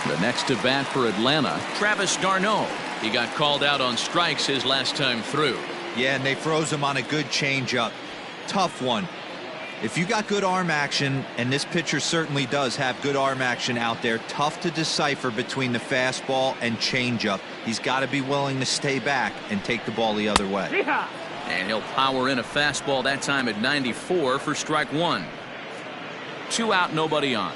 The next to bat for Atlanta, Travis d'Arnaud. He got called out on strikes his last time through. Yeah, and they froze him on a good changeup. Tough one. If you got good arm action, and this pitcher certainly does have good arm action out there, tough to decipher between the fastball and changeup. He's got to be willing to stay back and take the ball the other way. And he'll power in a fastball that time at 94 for strike one. 2 out, nobody on.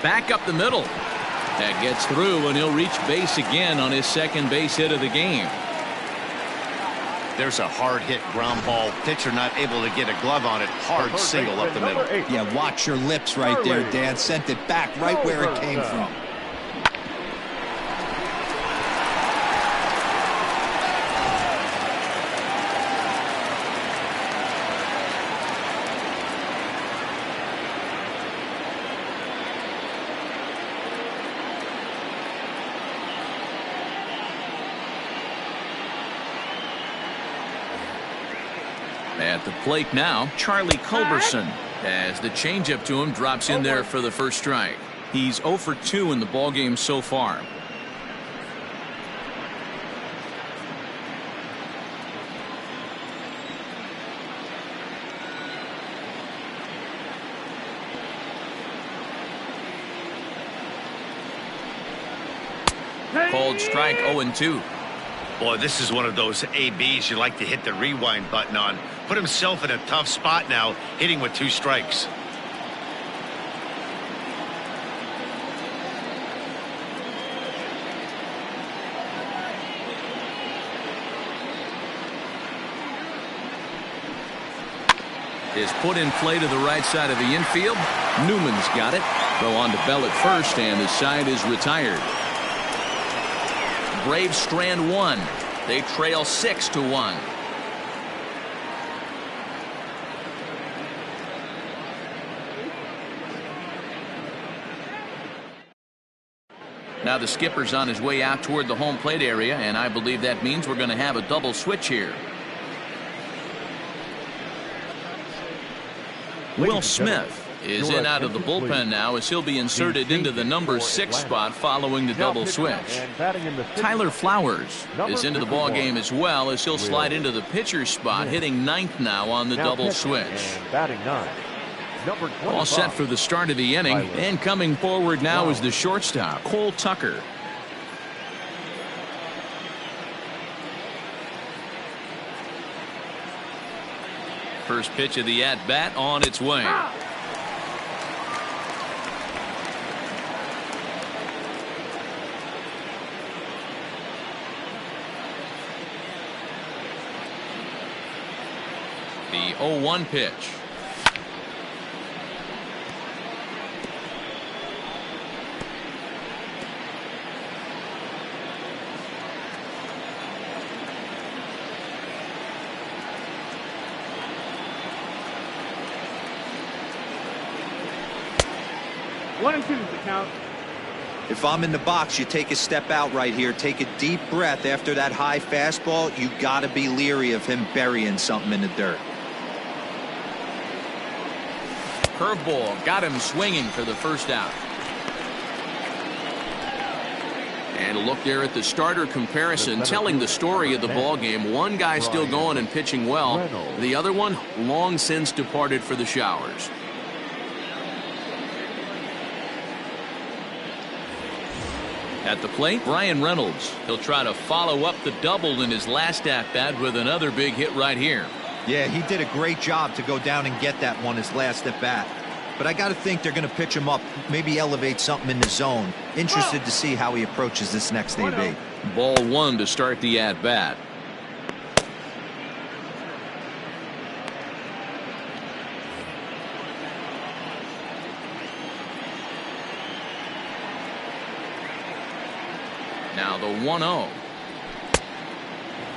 Back up the middle. That gets through, and he'll reach base again on his second base hit of the game. There's a hard hit ground ball. Pitcher not able to get a glove on it. Hard single up the middle. Yeah, watch your lips right there, Dan. Sent it back right where it came from. At the plate now, Charlie Culberson, as the changeup to him drops in there for the first strike. He's 0 for 2 in the ballgame so far. Called strike 0-2. Boy, this is one of those ABs you like to hit the rewind button on. Put himself in a tough spot now, hitting with 2 strikes. Is put in play to the right side of the infield. Newman's got it. Throw on to Bell at first, and the side is retired. Braves strand 1. They trail 6-1. Now the skipper's on his way out toward the home plate area, and I believe that means we're going to have a double switch here. Will Smith is in out of the bullpen now, as he'll be inserted into the number 6 spot following the double switch. Tyler Flowers is into the ball game as well, as he'll slide into the pitcher's spot, hitting 9th now on the double switch. All set for the start of the inning, and coming forward now is the shortstop, Cole Tucker. First pitch of the at-bat on its way. The 0-1 pitch. One and 2 is the count. If I'm in the box, you take a step out right here. Take a deep breath after that high fastball. You got to be leery of him burying something in the dirt. Curveball got him swinging for the first out. And a look there at the starter comparison, telling the story of the ball game. One guy still going and pitching well. The other one long since departed for the showers. At the plate, Bryan Reynolds. He'll try to follow up the double in his last at-bat with another big hit right here. Yeah, he did a great job to go down and get that one his last at-bat. But I got to think they're going to pitch him up, maybe elevate something in the zone. Interested to see how he approaches this next AB. Ball 1 to start the at-bat. Now the 1-0.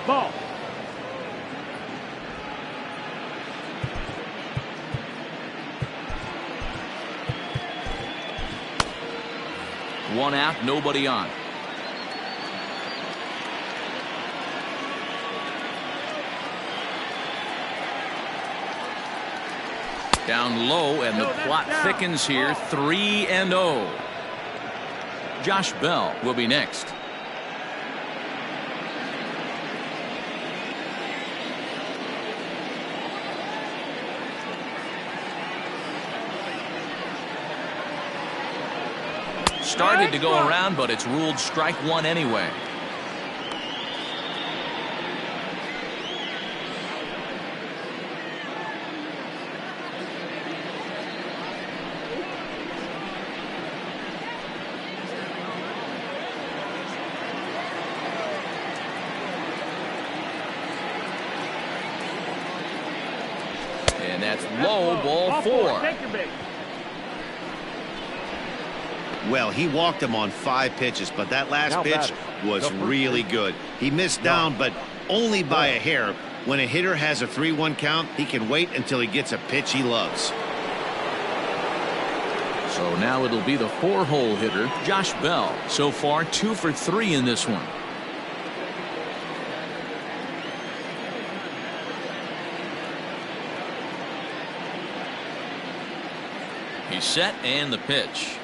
Ball. One out, nobody on. Down low, and the plot thickens here. 3-0. Josh Bell will be next. Started to go around, but it's ruled strike one anyway. And that's low, ball 4. Take your bait. Well, he walked him on 5 pitches, but that last pitch was really good. He missed down, but only by a hair. When a hitter has a 3-1 count, he can wait until he gets a pitch he loves. So now it'll be the 4-hole hitter, Josh Bell. So far, 2 for 3 in this one. He's set, and the pitch.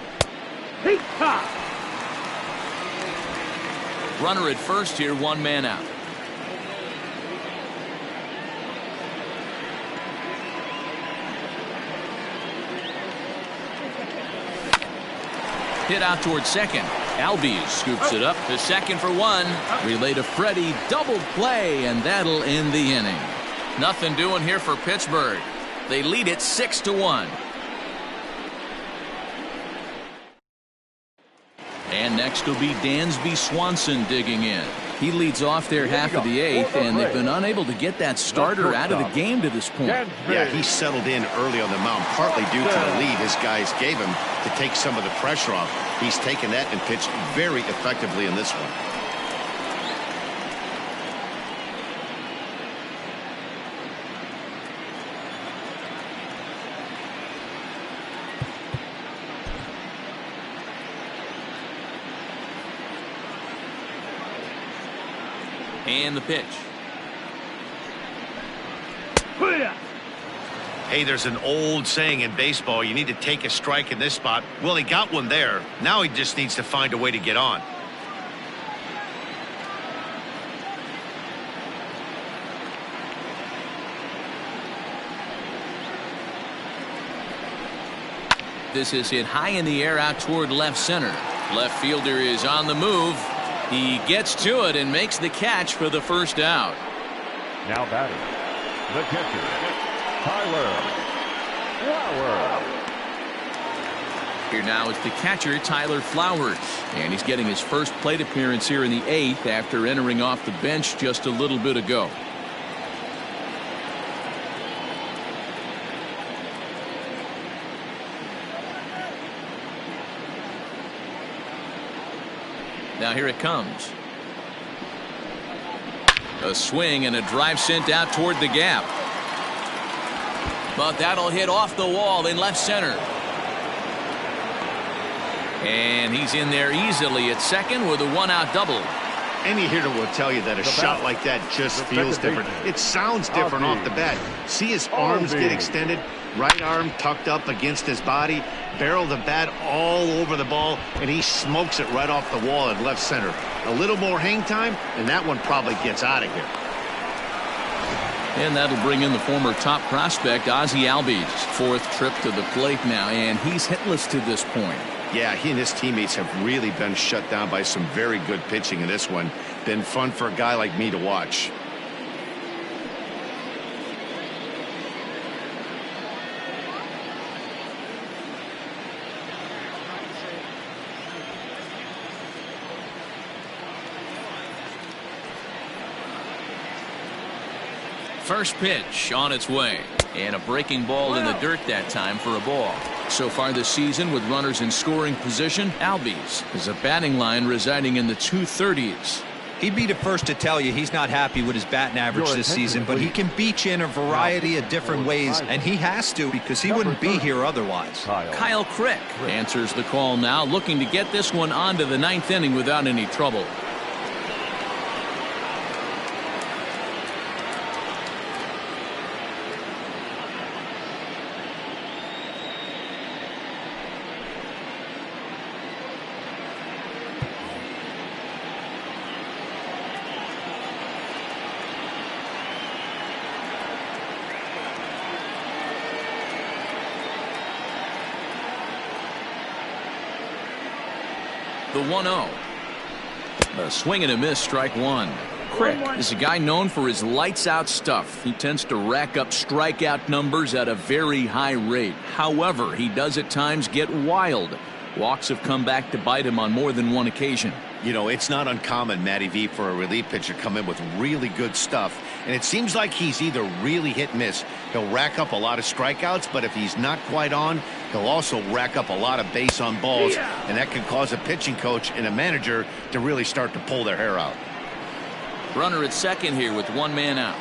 Runner at first here, 1 man out. Hit out towards second. Albies scoops it up to second for 1. Relay to Freddie, double play, and that'll end the inning. Nothing doing here for Pittsburgh. They lead it 6-1. And next will be Dansby Swanson digging in. He leads off their half of the 8th, and they've been unable to get that starter out of the game to this point. Yeah, he settled in early on the mound, partly due to the lead his guys gave him to take some of the pressure off. He's taken that and pitched very effectively in this one. And the pitch. Hey, there's an old saying in baseball, you need to take a strike in this spot. Well, he got one there. Now he just needs to find a way to get on. This is hit high in the air out toward left center. Left fielder is on the move. He gets to it and makes the catch for the first out. Now batting, the catcher, Tyler Flowers. Here now is the catcher, Tyler Flowers. And he's getting his first plate appearance here in the 8th after entering off the bench just a little bit ago. Now here it comes. A swing and a drive sent out toward the gap. But that'll hit off the wall in left center. And he's in there easily at second with a 1-out double. Any hitter will tell you that a shot like that just feels different. It sounds different off the bat. See his arms get extended, right arm tucked up against his body, barrel the bat all over the ball, and he smokes it right off the wall in left center. A little more hang time, and that one probably gets out of here. And that'll bring in the former top prospect, Ozzie Albies. 4th trip to the plate now, and he's hitless to this point. Yeah, he and his teammates have really been shut down by some very good pitching in this one. Been fun for a guy like me to watch. First pitch on its way. And a breaking ball in the dirt that time for a ball. So far this season with runners in scoring position, Albies is a batting line residing in the 230s. He'd be the first to tell you he's not happy with his batting average this season, but he can beat you in a variety of different ways, and he has to because he wouldn't be here otherwise. Kyle Crick answers the call now, looking to get this one on to the 9th inning without any trouble. The 1-0. A swing and a miss, strike one. Crick is a guy known for his lights-out stuff. He tends to rack up strikeout numbers at a very high rate. However, he does at times get wild. Walks have come back to bite him on more than one occasion. You know, it's not uncommon, Matty V, for a relief pitcher to come in with really good stuff. And it seems like he's either really hit and miss. He'll rack up a lot of strikeouts, but if he's not quite on, he'll also rack up a lot of base on balls. And that can cause a pitching coach and a manager to really start to pull their hair out. Runner at second here with one man out.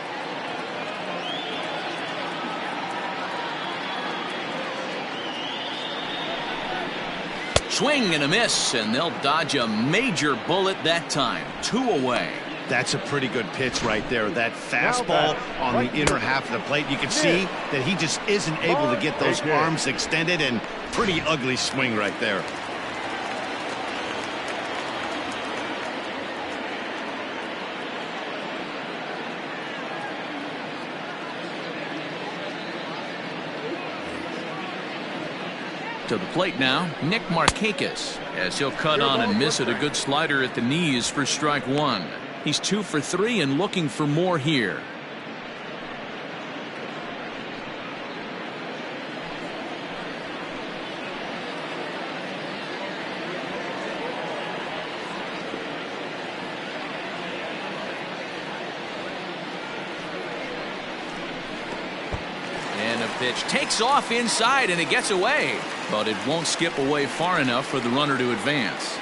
Swing and a miss, and they'll dodge a major bullet that time. 2 away. That's a pretty good pitch right there. That fastball on the inner half of the plate. You can see that he just isn't able to get those arms extended, and pretty ugly swing right there. To the plate now, Nick Markakis, as he'll cut on and miss at a good slider at the knees for strike one. He's 2 for 3 and looking for more here. Pitch takes off inside and it gets away, but it won't skip away far enough for the runner to advance.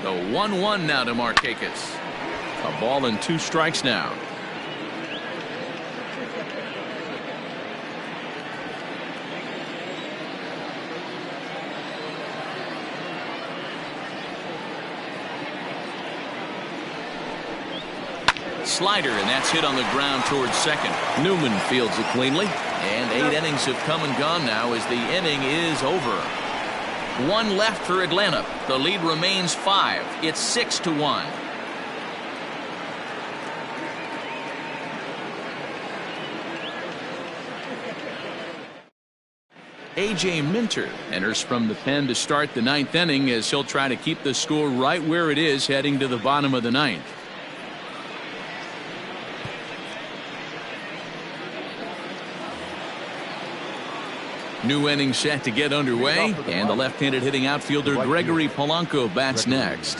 The 1-1 now to Markakis. A ball and 2 strikes now. Slider, and that's hit on the ground towards second. Newman fields it cleanly, and 8 innings have come and gone now as the inning is over. 1 left for Atlanta. The lead remains 5. It's 6-1. A.J. Minter enters from the pen to start the 9th inning as he'll try to keep the score right where it is heading to the bottom of the 9th. New inning set to get underway, and the left-handed hitting outfielder Gregory Polanco bats next.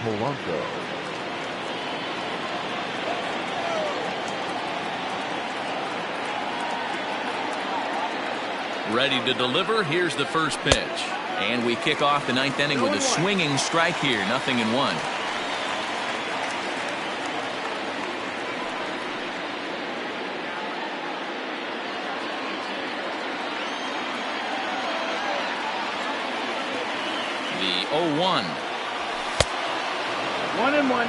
Polanco. Ready to deliver. Here's the first pitch. And we kick off the 9th inning with a swinging strike here. 0-1. The 0-1. 1-1.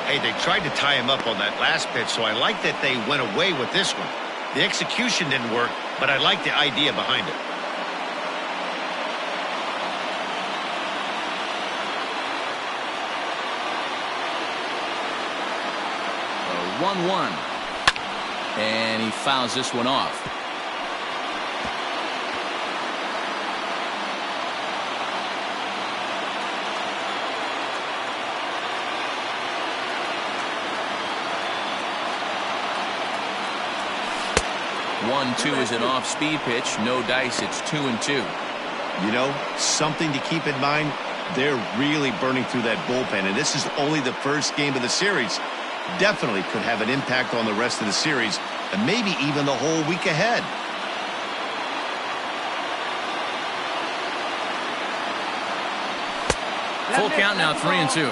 Hey, they tried to tie him up on that last pitch, so I like that they went away with this one. The execution didn't work, but I like the idea behind it. A 1-1. And he fouls this one off. One-two is an off-speed pitch. No dice. It's 2-2. You know, something to keep in mind, they're really burning through that bullpen, and this is only the first game of the series. Definitely could have an impact on the rest of the series, and maybe even the whole week ahead. Full count now, 3-2.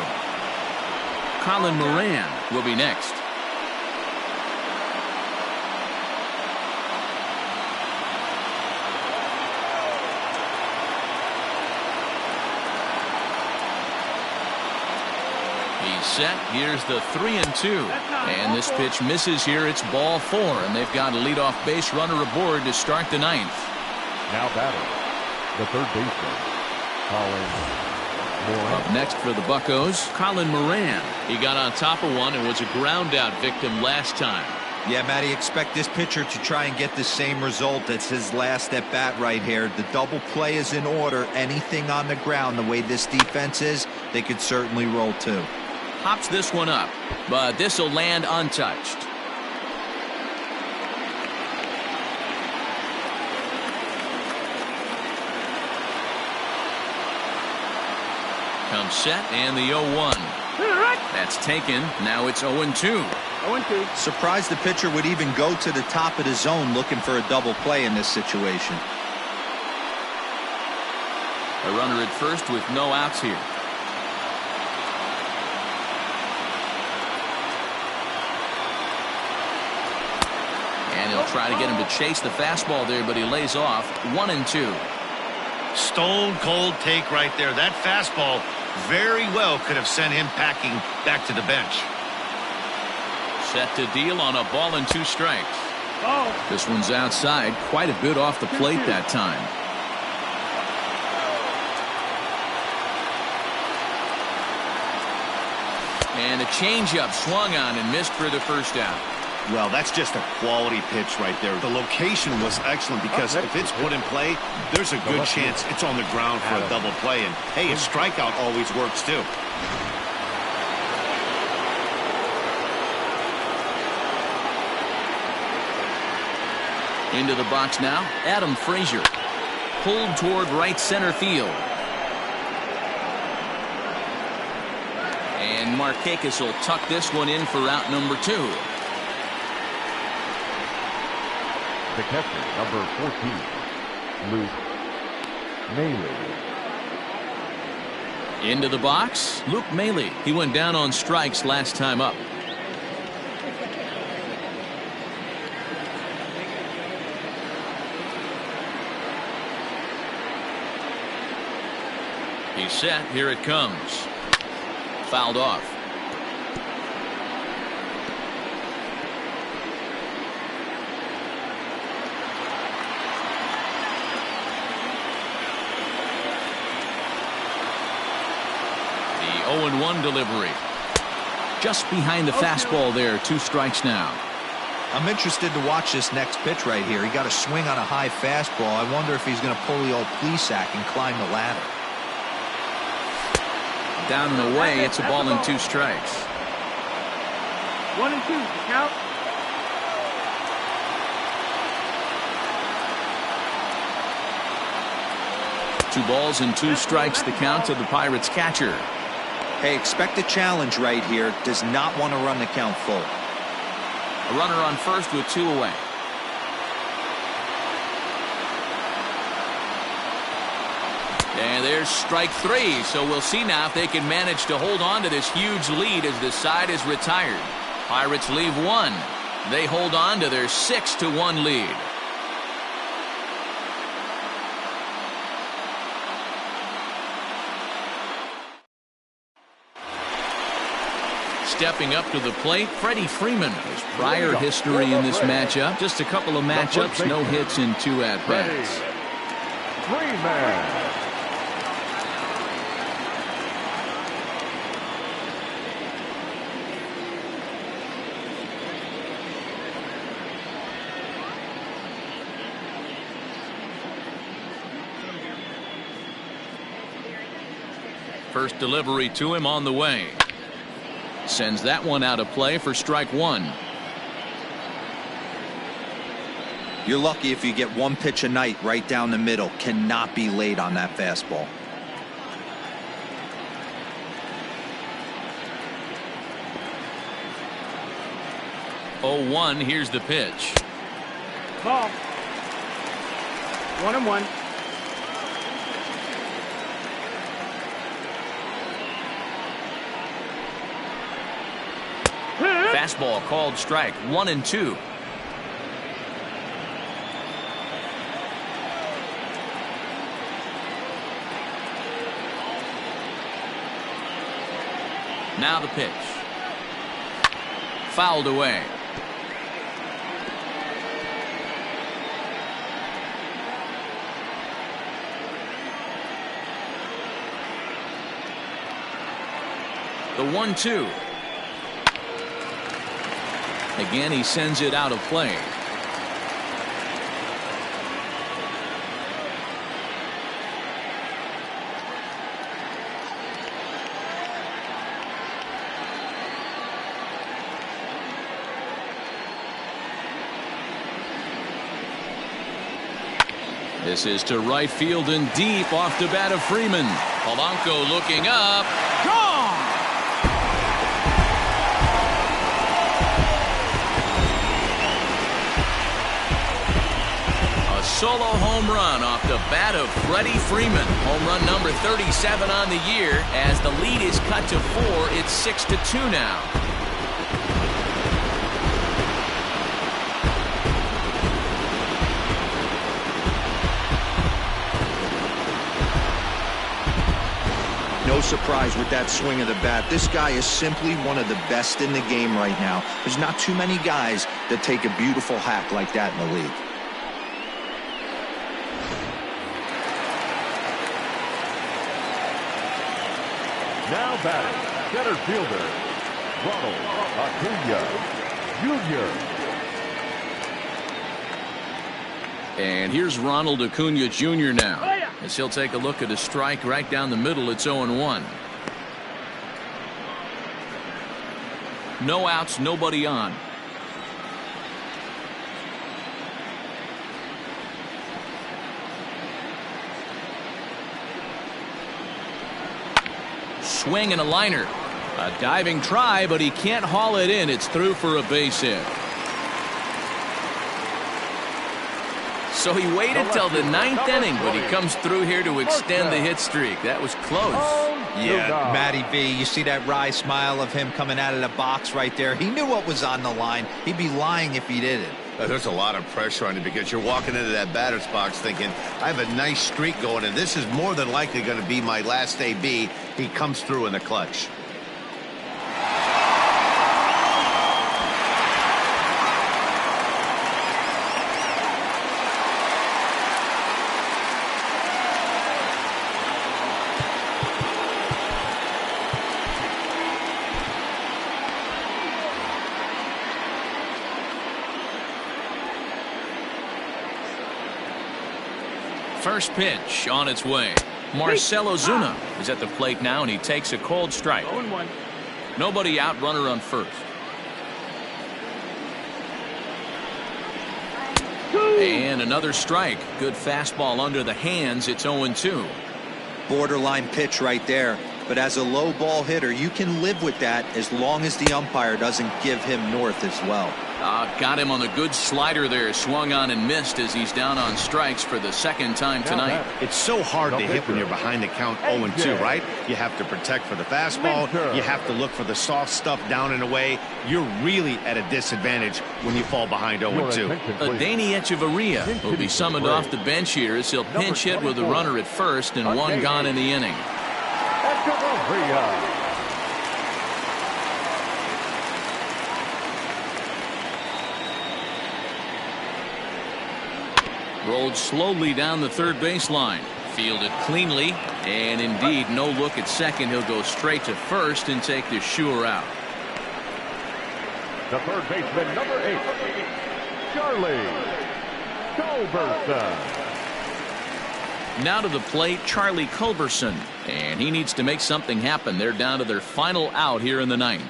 Colin Moran will be next. Set. Here's the 3-2, and this pitch misses here. It's ball 4, and they've got a leadoff base runner aboard to start the 9th. Now batting, the third baseman, Colin Moran. Up next for the Buccos, Colin Moran. He got on top of one and was a ground out victim last time. Yeah, Matty, expect this pitcher to try and get the same result as his last at bat right here. The double play is in order. Anything on the ground, the way this defense is, they could certainly roll too. Hops this one up, but this will land untouched. Comes set and the 0-1. That's taken. Now it's 0-2. 0-2. Surprised the pitcher would even go to the top of the zone looking for a double play in this situation. A runner at first with no outs here. And he'll try to get him to chase the fastball there, but he lays off. 1-2. Stone cold take right there. That fastball very well could have sent him packing back to the bench. Set to deal on a ball and 2 strikes. Oh. This one's outside, quite a bit off the plate that time. And a changeup swung on and missed for the first out. Well, that's just a quality pitch right there. The location was excellent because if it's put in play, there's a good chance it's on the ground for a double play. And hey, a strikeout always works too. Into the box now, Adam Frazier. Pulled toward right center field. And Markakis will tuck this one in for out number 2. The catcher, number 14, Luke Maile. Into the box, Luke Maile. He went down on strikes last time up. He's set. Here it comes. Fouled off. The 0-1 delivery. Just behind the fastball there. 2 strikes now. I'm interested to watch this next pitch right here. He got a swing on a high fastball. I wonder if he's going to pull the old Plesac and climb the ladder. Down and away. It's a ball and 2 strikes. 1-2. Count. Two balls and 2 strikes the count to the Pirates catcher. Hey, expect a challenge right here. Does not want to run the count full. A runner on first with 2 away. And there's strike 3. So we'll see now if they can manage to hold on to this huge lead as the side is retired. Pirates leave 1. They hold on to their 6-1 lead. Stepping up to the plate, Freddie Freeman. His prior history in this matchup, just a couple of matchups, no hits in 2 at-bats. Freeman. First delivery to him on the way. Sends that one out of play for strike 1. You're lucky if you get 1 pitch a night right down the middle. Cannot be late on that fastball. Oh, 1. Here's the pitch. Ball. 1-1. Fastball called strike. 1-2. Now the pitch. Fouled away. The 1-2. Again, he sends it out of play. This is to right field and deep off the bat of Freeman. Polanco looking up. Gone! A solo home run off the bat of Freddie Freeman. Home run number 37 on the year. As the lead is cut to 4, it's 6-2 now. No surprise with that swing of the bat. This guy is simply one of the best in the game right now. There's not too many guys that take a beautiful hack like that in the league. Now batting, center fielder, Ronald Acuna Jr. And here's Ronald Acuna Jr. now. As he'll take a look at a strike right down the middle. It's 0-1. No outs, nobody on. Swing and a liner. A diving try, but he can't haul it in. It's through for a base hit. So he waited till the 9th inning, but he comes through here to extend the hit streak. That was close. Yeah, Matty V, you see that wry smile of him coming out of the box right there. He knew what was on the line. He'd be lying if he didn't. There's a lot of pressure on you because you're walking into that batter's box thinking, I have a nice streak going, and this is more than likely going to be my last AB. He comes through in the clutch. First pitch on its way. Marcell Ozuna is at the plate now, and he takes a cold strike. 0-1. Nobody out, runner on first. And another strike. Good fastball under the hands. It's 0-2. Borderline pitch right there. But as a low ball hitter, you can live with that as long as the umpire doesn't give him north as well. Got him on the good slider there. Swung on and missed as he's down on strikes for the second time tonight. It's so hard to hit when you're behind the count 0-2, right? You have to protect for the fastball. You have to look for the soft stuff down and away. You're really at a disadvantage when you fall behind 0-2. Adeiny Echeverria will be summoned off the bench here as he'll pinch hit with a runner at first and one gone in the inning. Rolled slowly down the third baseline. Fielded cleanly, and indeed no look at second. He'll go straight to first and take the sure out. The third baseman, number 8, Charlie Culberson. Now to the plate, Charlie Culberson, and he needs to make something happen. They're down to their final out here in the 9th.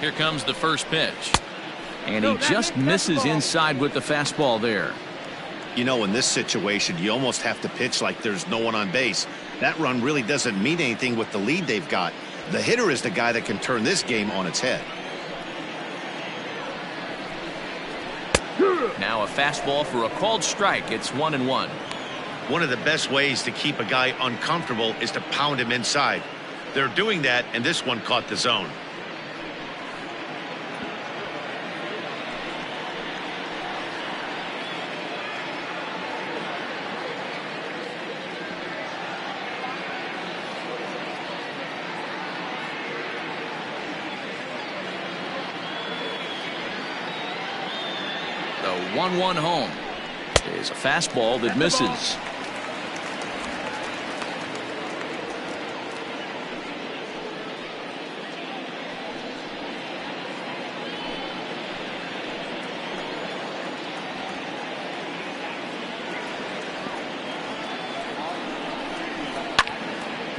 Here comes the first pitch. And he just misses inside with the fastball there. You know, in this situation, you almost have to pitch like there's no one on base. That run really doesn't mean anything with the lead they've got. The hitter is the guy that can turn this game on its head. Now a fastball for a called strike. It's 1-1. One of the best ways to keep a guy uncomfortable is to pound him inside. They're doing that, and this one caught the zone. The 1-1 home. is a fastball that misses.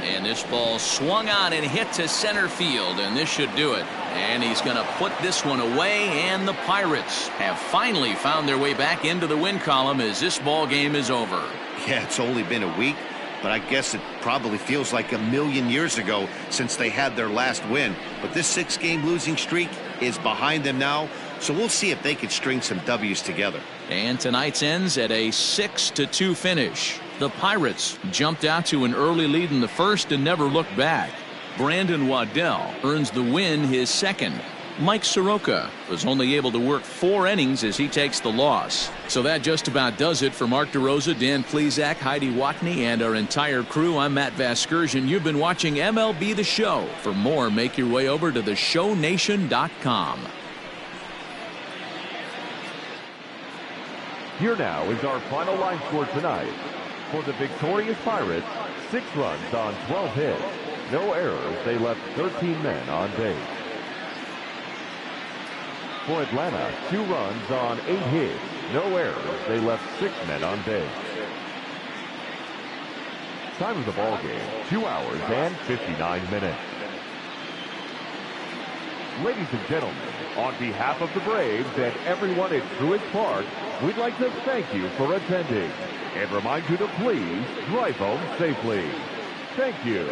And this ball swung on and hit to center field, and this should do it. And he's going to put this one away, and the Pirates have finally found their way back into the win column as this ball game is over. Yeah, it's only been a week, but I guess it probably feels like a million years ago since they had their last win. But this 6-game losing streak is behind them now, so we'll see if they can string some W's together. And tonight's ends at a 6-2 finish. The Pirates jumped out to an early lead in the first and never looked back. Brandon Waddell earns the win, his second. Mike Soroka was only able to work 4 innings as he takes the loss. So that just about does it for Mark DeRosa, Dan Plesac, Heidi Watney, and our entire crew. I'm Matt Vasgersian. You've been watching MLB The Show. For more, make your way over to theshownation.com. Here now is our final line score tonight. For the victorious Pirates, 6 runs on 12 hits. No errors. They left 13 men on base. For Atlanta, 2 runs on 8 hits. No errors. They left 6 men on base. Time of the ball game, 2 hours and 59 minutes. Ladies and gentlemen, on behalf of the Braves and everyone at Truist Park, we'd like to thank you for attending and remind you to please drive home safely. Thank you.